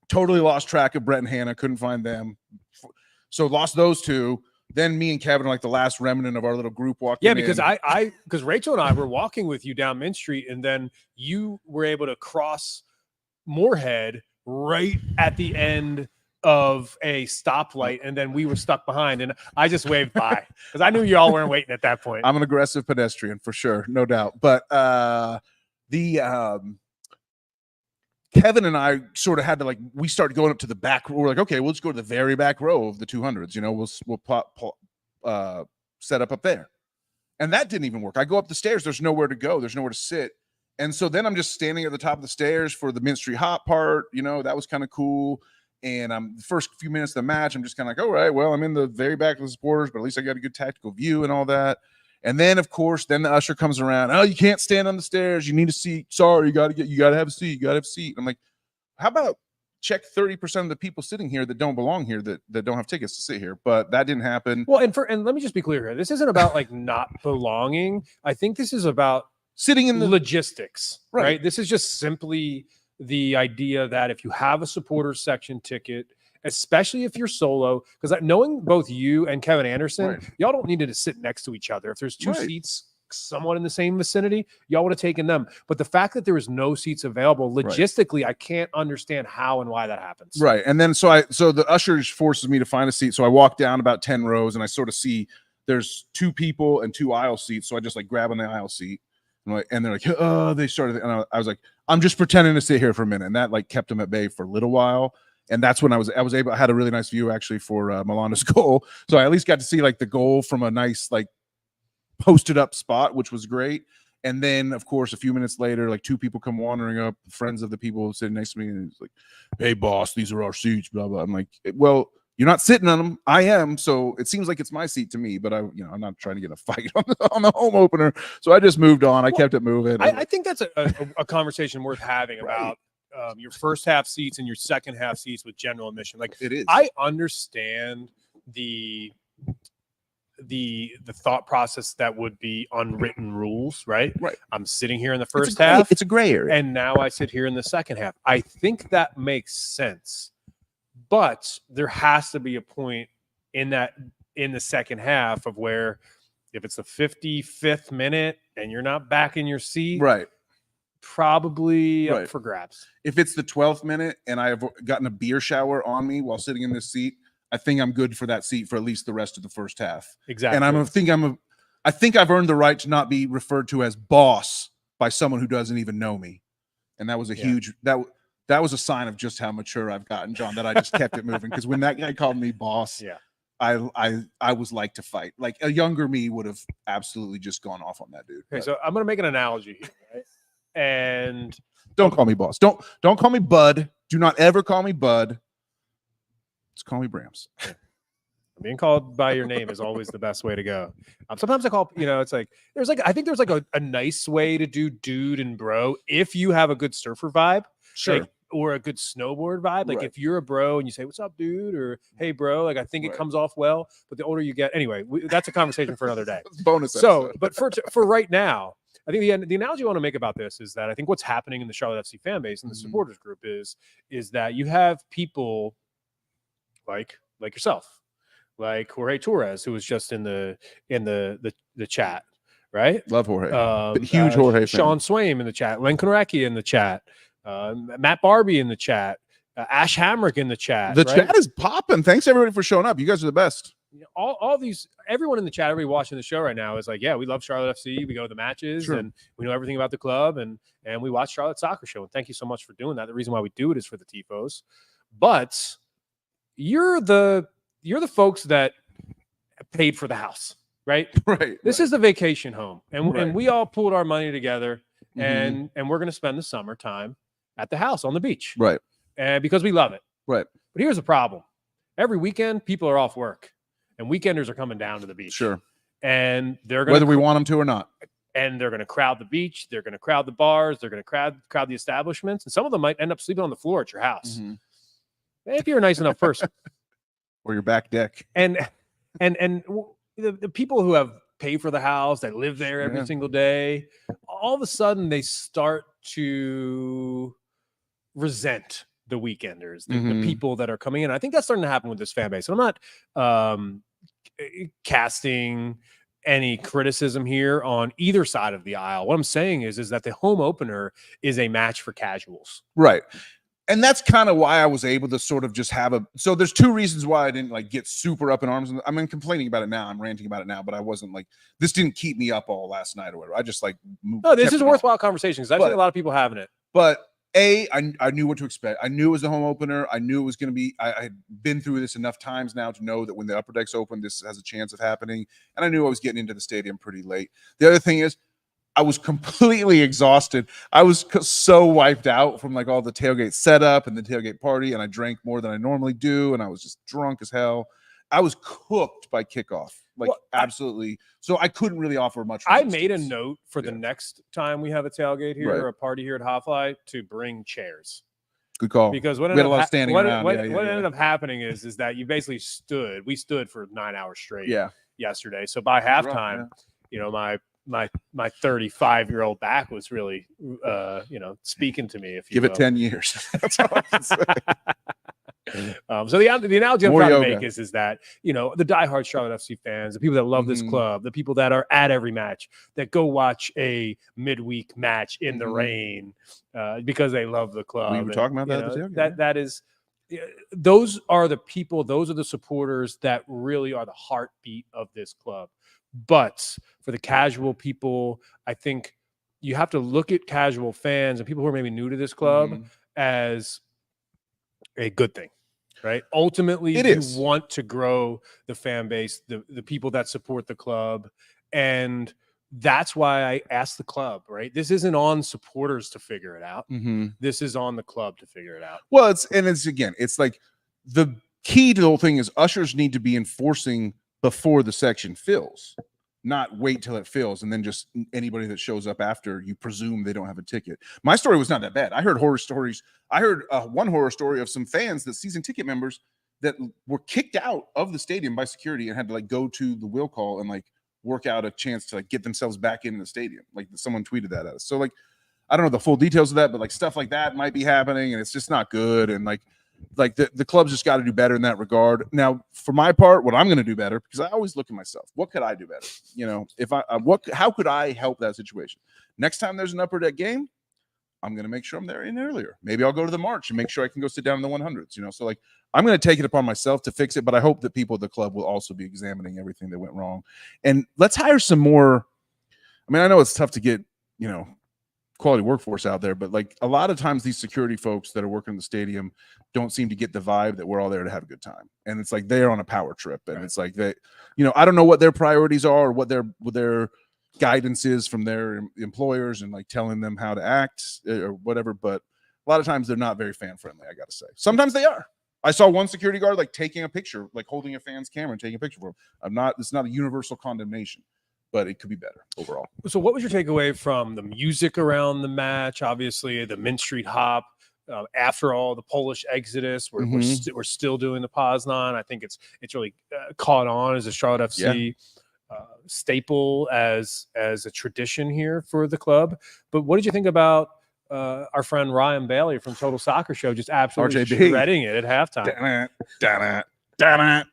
totally lost track of Brett and Hannah, couldn't find them. So lost those two. Then me and Kevin are like the last remnant of our little group walking. Yeah, because because Rachel and I were walking with you down Main Street, and then you were able to cross Moorhead right at the end of a stoplight, and then we were stuck behind, and I just waved by because I knew y'all weren't waiting at that point. I'm an aggressive pedestrian for sure, no doubt. But Kevin and I sort of had to we started going up to the back. We're like, okay, we'll just go to the very back row of the 200s. You know, we'll set up there, and that didn't even work. I go up the stairs. There's nowhere to go. There's nowhere to sit. And so then I'm just standing at the top of the stairs for the Mint Street Hop part. You know, that was kind of cool. And the first few minutes of the match, I'm just kind of like, all right, well, I'm in the very back of the supporters, but at least I got a good tactical view and all that. And then, of course, then the usher comes around. Oh, you can't stand on the stairs. You need a seat. Sorry, you got to have a seat. You got to have a seat. I'm like, how about check 30% of the people sitting here that don't belong here, that don't have tickets to sit here? But that didn't happen. Well, and let me just be clear here. This isn't about not belonging. I think this is about sitting in the logistics, right? This is just simply the idea that if you have a supporters section ticket, especially if you're solo, because knowing both you and Kevin Anderson, y'all don't need to sit next to each other. If there's two seats somewhat in the same vicinity, y'all would have taken them. But the fact that there was no seats available, logistically, I can't understand how and why that happens. Right. And then so the ushers forces me to find a seat. So I walk down about 10 rows and I sort of see there's two people and two aisle seats. So I just grab on the aisle seat. And they're like, oh, they started. And I was like, I'm just pretending to sit here for a minute. And that kept them at bay for a little while. And that's when I had a really nice view actually for Melanda's goal. So I at least got to see the goal from a nice, posted up spot, which was great. And then of course, a few minutes later, two people come wandering up, friends of the people sitting next to me. And it's like, hey boss, these are our seats, blah, blah. I'm like, well, you're not sitting on them. I am. So it seems like it's my seat to me, but I'm not trying to get a fight on the home opener. So I just moved on. I kept it moving. I think that's a conversation worth having about your first half seats and your second half seats with general admission. It is. I understand the thought process that would be unwritten rules, right? Right. I'm sitting here in the first half. It's a gray area. And now I sit here in the second half. I think that makes sense. But there has to be a point in the second half of where if it's the 55th minute and you're not back in your seat, probably up for grabs. If it's the 12th minute and I have gotten a beer shower on me while sitting in this seat, I think I'm good for that seat for at least the rest of the first half. Exactly. And I think I've earned the right to not be referred to as boss by someone who doesn't even know me. And that was a huge that was a sign of just how mature I've gotten, John, that I just kept it moving. Because when that guy called me boss, I was like to fight. A younger me would have absolutely just gone off on that dude. Okay, so I'm going to make an analogy here, right? And don't call me boss. Don't call me Bud. Do not ever call me Bud. Just call me Brams. Being called by your name is always the best way to go. Sometimes I call, it's I think there's a nice way to do dude and bro if you have a good surfer vibe. Sure. Or a good snowboard vibe. If you're a bro and you say, what's up, dude? Or, hey, bro, I think it comes off well. But the older you get, anyway, that's a conversation for another day. Bonus So, episode. but for right now, I think the analogy I want to make about this is that I think what's happening in the Charlotte FC fan base and the supporters group is that you have people like yourself, like Jorge Torres, who was just in the chat, right? Love Jorge. Huge Jorge fan. Sean Swaim in the chat, Len Konracki in the chat. Matt Barbie in the chat, Ash Hamrick in the chat. The chat is popping. Thanks everybody for showing up. You guys are the best. All these, everyone in the chat, everybody watching the show right now is like, yeah, we love Charlotte FC. We go to the matches and we know everything about the club and we watch Charlotte Soccer Show. And thank you so much for doing that. The reason why we do it is for the tifos. But you're the you're the folks that paid for the house, right? Right. This is the vacation home, and Right. we all pooled our money together, Mhm. and we're going to spend the summertime at the house on the beach, Right. and because we love it. Right. But here's the problem: every weekend, people are off work, and weekenders are coming down to the beach. Sure. And they're going Whether we want them to or not. and they're going to crowd the beach. They're going to crowd the bars. They're going to crowd the establishments, and some of them might end up sleeping on the floor at your house Mhm. if you're a nice enough person. Or your back deck. And the people who have paid for the house, that live there every Yeah. single day, all of a sudden they start to resent the weekenders, the Mhm. people that are coming in. I think that's starting to happen with this fan base. And I'm not casting any criticism here on either side of the aisle. What I'm saying is that the home opener is a match for casuals. Right. And that's kind of why I was able to sort of just have so there's two reasons why I didn't like get super up in arms. I'm complaining about it now. I'm ranting about it now, but I wasn't like, this didn't keep me up all last night or whatever. I just like, No, this kept is it a on. worthwhile conversation because I've seen a lot of people having it. But I knew what to expect. I knew it was the home opener. I knew it was going to be, I had been through this enough times now to know that when the upper decks open, this has a chance of happening. And I knew I was getting into the stadium pretty late. The other thing is, I was completely exhausted. I was so wiped out from like all the tailgate setup and the tailgate party, and I drank more than I normally do, and I was just drunk as hell. I was cooked by kickoff, like absolutely. So I couldn't really offer much resistance. I made a note for the next time we have a tailgate here or a party here at Hoffly to bring chairs. Good call. Because what we had a ended lot up of standing what, around. what, Yeah, what yeah. ended up happening is that you basically we stood for 9 hours straight Yeah. yesterday. So by halftime, you know, my 35-year-old back was really speaking to me. If you give it will. 10 years. That's all I can say. So the analogy I'm More trying yoga. to make is that, you know, the diehard Charlotte FC fans, the people that love this Mhm. club, the people that are at every match, that go watch a midweek match in the Mhm. rain because they love the club. We were talking about that at the tailgate, that is, those are the people, those are the supporters that really are the heartbeat of this club. But for the casual people, I think you have to look at casual fans and people who are maybe new to this club Mhm. as a good thing, right? Ultimately, It is. you want to grow the fan base, the people that support the club. And that's why I asked the club, right? This isn't on supporters to figure it out. Mhm. This is on the club to figure it out. Well, it's like the key to the whole thing is ushers need to be enforcing before the section fills, not wait till it fills and then just anybody that shows up after, you presume they don't have a ticket. My story was not that bad. I heard horror stories. I heard one horror story of some fans, that season ticket members, that were kicked out of the stadium by security and had to like go to the will call and like work out a chance to like get themselves back into the stadium. Like someone tweeted that at us. So like, I don't know the full details of that, but like stuff like that might be happening and it's just not good. And like the club's just got to do better in that regard. Now, for my part, what I'm going to do better, because I always look at myself, what could I do better? You know, if how could I help that situation? Next time there's an upper deck game, I'm going to make sure I'm there in earlier. Maybe I'll go to the march and make sure I can go sit down in the 100s, you know? So like, I'm going to take it upon myself to fix it, but I hope that people at the club will also be examining everything that went wrong. And let's hire some more. I mean, I know it's tough to get, you know, quality workforce out there, but like a lot of times these security folks that are working in the stadium don't seem to get the vibe that we're all there to have a good time. And it's like they're on a power trip, and it's like they, you know, I don't know what their priorities are or what their guidance is from their employers and like telling them how to act or whatever, but a lot of times they're not very fan friendly, I gotta say. Sometimes they are. I saw one security guard like taking a picture, like holding a fan's camera and taking a picture for him. It's not a universal condemnation, but it could be better overall. So what was your takeaway from the music around the match? Obviously, the Mint Street Hop. After all the Polish exodus, we're still doing the Poznan. I think it's really caught on as a Charlotte FC staple, as a tradition here for the club. But what did you think about our friend Ryan Bailey from Total Soccer Show just absolutely RJB. shredding it at halftime?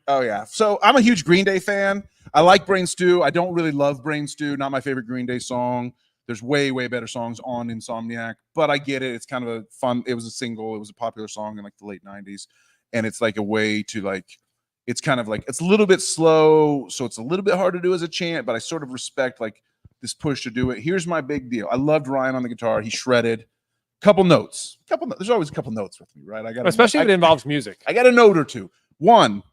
Oh yeah. So I'm a huge Green Day fan. I like Brain Stew. I don't really love Brain Stew. Not my favorite Green Day song. There's way better songs on Insomniac, but I get it. It's kind of a fun. It was a single. It was a popular song in like the late 90s, and it's like a way to like. It's kind of like it's a little bit slow, so it's a little bit hard to do as a chant. But I sort of respect like this push to do it. Here's my big deal. I loved Ryan on the guitar. He shredded. Couple notes. There's always a couple notes with me, right? I got especially if it involves music. I got a note or two. One,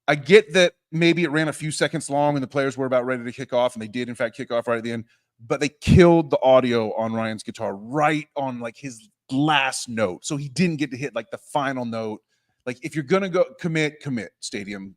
I get that maybe it ran a few seconds long and the players were about ready to kick off, and they did in fact kick off right at the end, but they killed the audio on Ryan's guitar right on like his last note. So he didn't get to hit like the final note. Like if you're going to go commit stadium,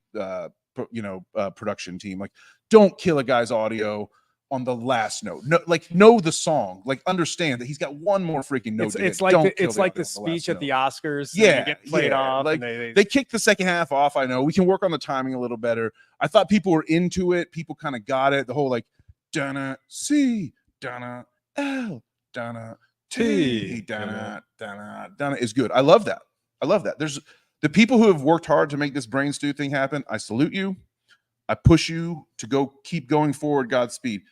production team, like don't kill a guy's audio on the last note. No, like know the song, like understand that he's got one more freaking note. It's like the speech at the Oscars. Yeah, get played off. Like and they kicked the second half off. I know we can work on the timing a little better. I thought people were into it. People kind of got it. The whole like Donna C, Donna L, Donna T, Donna is good. I love that. There's the people who have worked hard to make this brain stew thing happen. I salute you. I push you to keep going forward. Godspeed.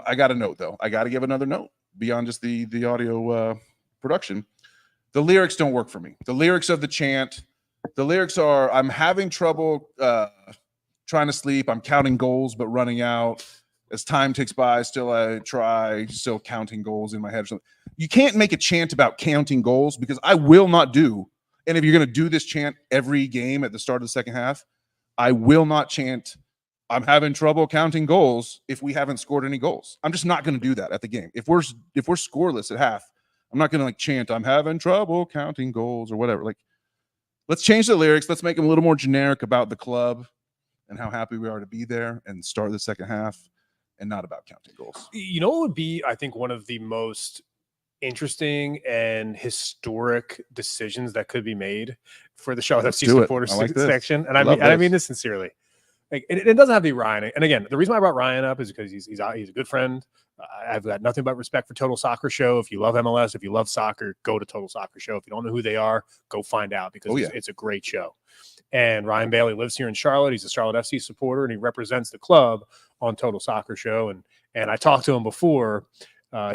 I got a note though. I got to give another note beyond just the audio production. The lyrics don't work for me. The lyrics of the chant, the lyrics are, I'm having trouble trying to sleep. I'm counting goals, but running out. As time ticks by, still I try, still counting goals in my head. You can't make a chant about counting goals because I will not do. And if you're going to do this chant every game at the start of the second half, I will not chant, I'm having trouble counting goals if we haven't scored any goals. I'm just not going to do that at the game. If we're scoreless at half, I'm not going to like chant, I'm having trouble counting goals or whatever. Like, let's change the lyrics. Let's make them a little more generic about the club and how happy we are to be there and start the second half and not about counting goals. You know what would be, I think, one of the most interesting and historic decisions that could be made for the Charlotte FC supporters section. And I mean this sincerely. Like, it doesn't have to be Ryan. And again, the reason why I brought Ryan up is because he's a good friend. I've got nothing but respect for Total Soccer Show. If you love MLS, if you love soccer, go to Total Soccer Show. If you don't know who they are, go find out because it's a great show. And Ryan Bailey lives here in Charlotte. He's a Charlotte FC supporter, and he represents the club on Total Soccer Show. And I talked to him before.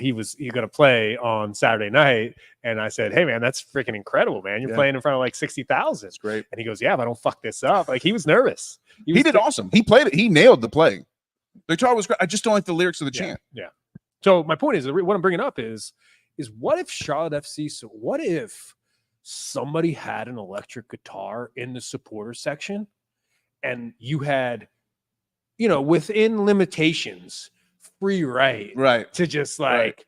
He was going to play on Saturday night, and I said, "Hey man, that's freaking incredible, man! You're playing in front of like 60,000. It's great." And he goes, "Yeah, if I don't fuck this up." Like he was nervous. He did awesome. He played it. He nailed the play. The guitar was great. I just don't like the lyrics of the chant. Yeah. So my point is, what I'm bringing up is what if Charlotte FC? So what if somebody had an electric guitar in the supporter section, and you had, within limitations, free right to just like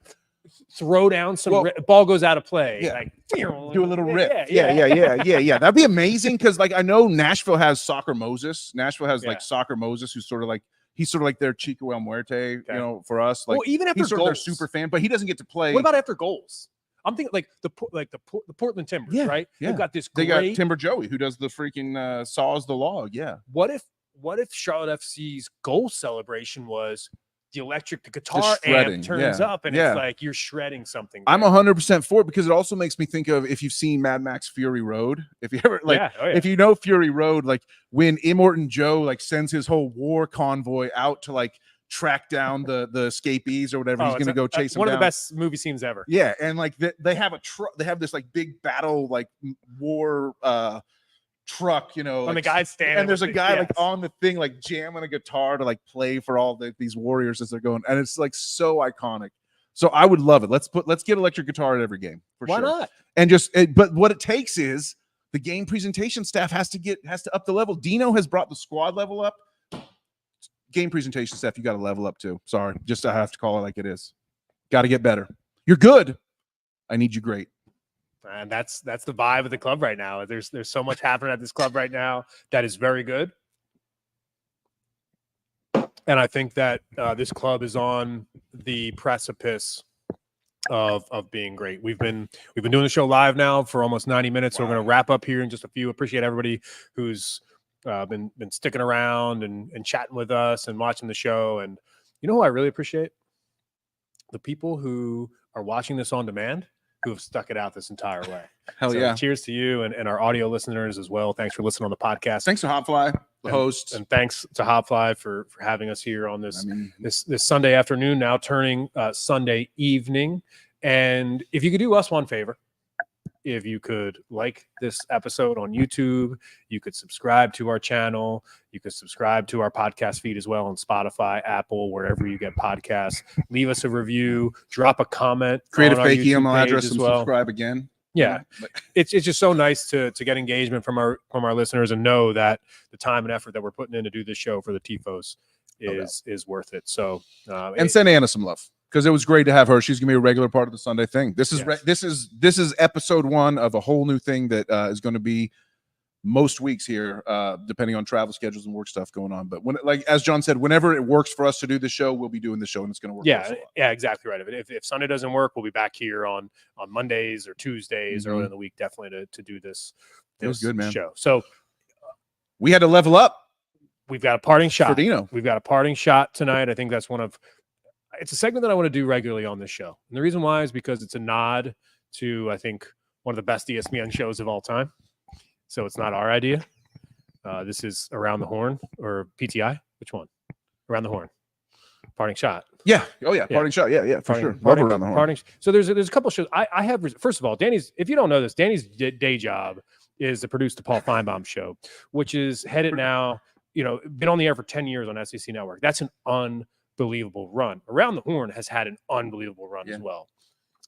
throw down some ball goes out of play, like do a little rip. Yeah. That'd be amazing because like I know Nashville has Soccer Moses. Nashville has like Soccer Moses, who's sort of like he's sort of like their Chico El Muerte, for us. Like even after he's sort of their super fan, but he doesn't get to play. What about after goals? I'm thinking like the Portland Timbers, right? Yeah. They've got this. They got Timber Joey who does the freaking saws the log. Yeah. What if Charlotte FC's goal celebration was the guitar amp turns up and it's like you're shredding something. I'm 100% for it because it also makes me think of if you've seen Mad Max Fury Road. If you ever if you know Fury Road, like when Immortan Joe like sends his whole war convoy out to like track down the escapees or whatever, he's gonna go chase them one down. Of the best movie scenes ever. Yeah, and like they have they have this like big battle like war truck, and like, the guy's standing and there's a guy like on the thing like jamming a guitar to like play for all these warriors as they're going, and it's like so iconic. So I would love it. Let's get electric guitar at every game for Why sure. Why not? And but what it takes is the game presentation staff has to up the level. Dino has brought the squad level up. Game presentation staff, you got to level up too. Sorry, just I have to call it like it is. Got to get better. You're good. I need you great. And that's the vibe of the club right now. There's so much happening at this club right now that is very good. And I think that this club is on the precipice of being great. We've been doing the show live now for almost 90 minutes. So we're going to wrap up here in just a few. Appreciate everybody who's been sticking around and chatting with us and watching the show. And you know who I really appreciate? The people who are watching this on demand, who have stuck it out this entire way. Hell yeah. Cheers to you and our audio listeners as well. Thanks for listening on the podcast. Thanks to Hotfly, the host. And thanks to Hotfly for having us here on this Sunday afternoon, now turning Sunday evening. And if you could do us one favor, if you could like this episode on YouTube, you could subscribe to our channel. You could subscribe to our podcast feed as well on Spotify, Apple, wherever you get podcasts. Leave us a review. Drop a comment. Create a fake email address and subscribe again. Yeah, it's just so nice to get engagement from our listeners and know that the time and effort that we're putting in to do this show for the Tifos is worth it. So and send Anna some love, because it was great to have her. She's gonna be a regular part of the Sunday thing. This is this is episode 1 of a whole new thing that is going to be most weeks here, depending on travel schedules and work stuff going on. But when, like as John said, whenever it works for us to do the show, we'll be doing the show, and it's going to work. Yeah, exactly right. If Sunday doesn't work, we'll be back here on Mondays or Tuesdays early in the week, definitely to do this. It was good, man. Show. So we had to level up. We've got a parting shot. For Dino. We've got a parting shot tonight. I think that's it's a segment that I want to do regularly on this show. And the reason why is because it's a nod to, I think, one of the best ESPN shows of all time. So it's not our idea. This is Around the Horn or PTI. Which one? Around the Horn. Parting shot. Yeah. Oh yeah. Parting shot. Yeah. For sure. Parting, Around the Horn. So there's a couple shows. I have, first of all, Danny's, if you don't know this, Danny's day job is to produce the Paul Feinbaum show, which is headed now, been on the air for 10 years on SEC Network. That's an unbelievable run. Around the Horn has had an unbelievable run as well.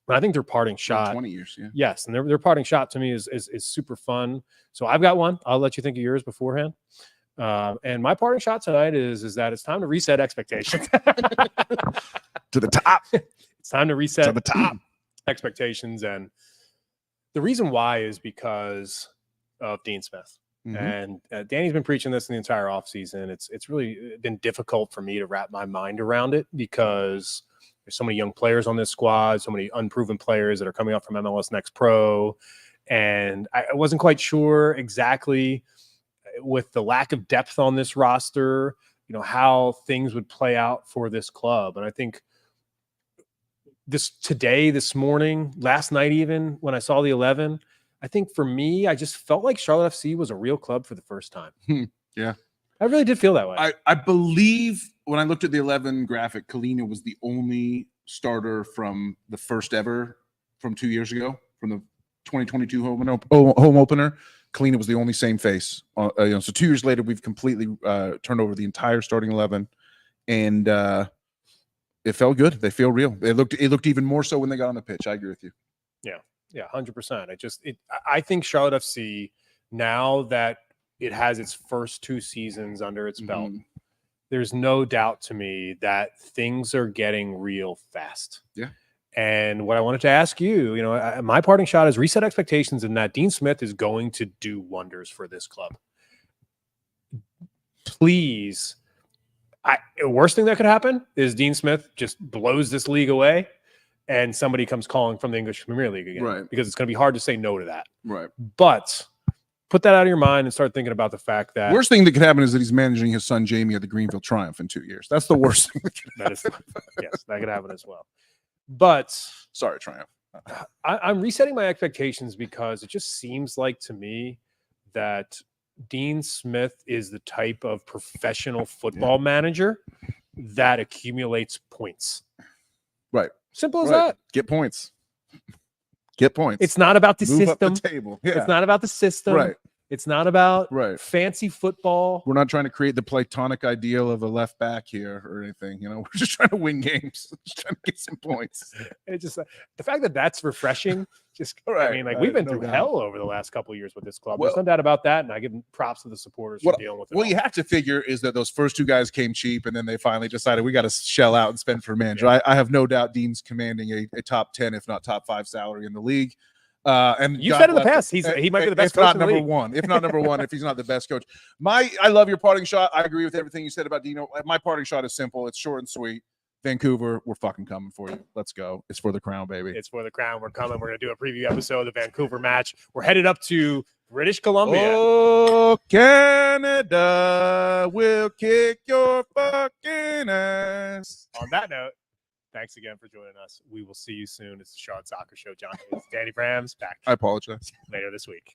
But I think their parting shot, 20 years, yes, and their parting shot to me is super fun. So I've got one. I'll let you think of yours beforehand. And my parting shot tonight is that it's time to reset expectations to the top. It's time to reset to the top expectations, and the reason why is because of Dean Smith. And Danny's been preaching this in the entire offseason. It's really been difficult for me to wrap my mind around it because there's so many young players on this squad, so many unproven players that are coming up from MLS Next Pro. And I wasn't quite sure exactly with the lack of depth on this roster, how things would play out for this club. And I think this morning, last night, even when I saw the 11, I think for me, I just felt like Charlotte FC was a real club for the first time. Yeah. I really did feel that way. I believe when I looked at the 11 graphic, Kalina was the only starter from the first ever from 2 years ago, from the 2022 home opener. Kalina was the only same face. So 2 years later, we've completely turned over the entire starting 11, and it felt good. They feel real. It looked even more so when they got on the pitch. I agree with you. Yeah, 100%. I think Charlotte FC, now that it has its first 2 seasons under its belt, there's no doubt to me that things are getting real fast. Yeah. And what I wanted to ask you, my parting shot is reset expectations, and that Dean Smith is going to do wonders for this club. Please, the worst thing that could happen is Dean Smith just blows this league away and somebody comes calling from the English Premier League again. Right. Because it's going to be hard to say no to that. Right. But put that out of your mind and start thinking about the fact that worst thing that could happen is that he's managing his son Jamie at the Greenville Triumph in 2 years. That's the worst thing that could happen. Yes, that could happen as well. But sorry, Triumph. I'm resetting my expectations because it just seems like to me that Dean Smith is the type of professional football manager that accumulates points. Right. Simple as that. Get points. Get points. It's not about the Move system. up the table. Yeah. It's not about the system. Right. It's not about right. fancy football. We're not trying to create the platonic ideal of a left back here or anything. You know, we're just trying to win games. Just trying to get some points. It just the fact that that's refreshing. Just right, I mean, like right, we've been no through doubt. hell over the last couple of years with this club. Well, There's no doubt about that, and I give props to the supporters for dealing with it. What all. you have to figure is that those first two guys came cheap, and then they finally decided we got to shell out and spend for a manager. Yeah. I have no doubt Dean's commanding a top 10, if not top 5 salary in the league. And you God said in the bless past him. he might be the best if coach not in the number league. one, if not number one, if he's not the best coach. I love your parting shot. I agree with everything you said about Dino. My parting shot is simple. It's short and sweet. Vancouver, we're fucking coming for you. Let's go. It's for the crown, baby. It's for the crown. We're coming. We're going to do a preview episode of the Vancouver match. We're headed up to British Columbia. Oh, Canada will kick your fucking ass. On that note, thanks again for joining us. We will see you soon. It's the Charlotte Soccer Show. John, it's Danny Brams back I apologize. later this week.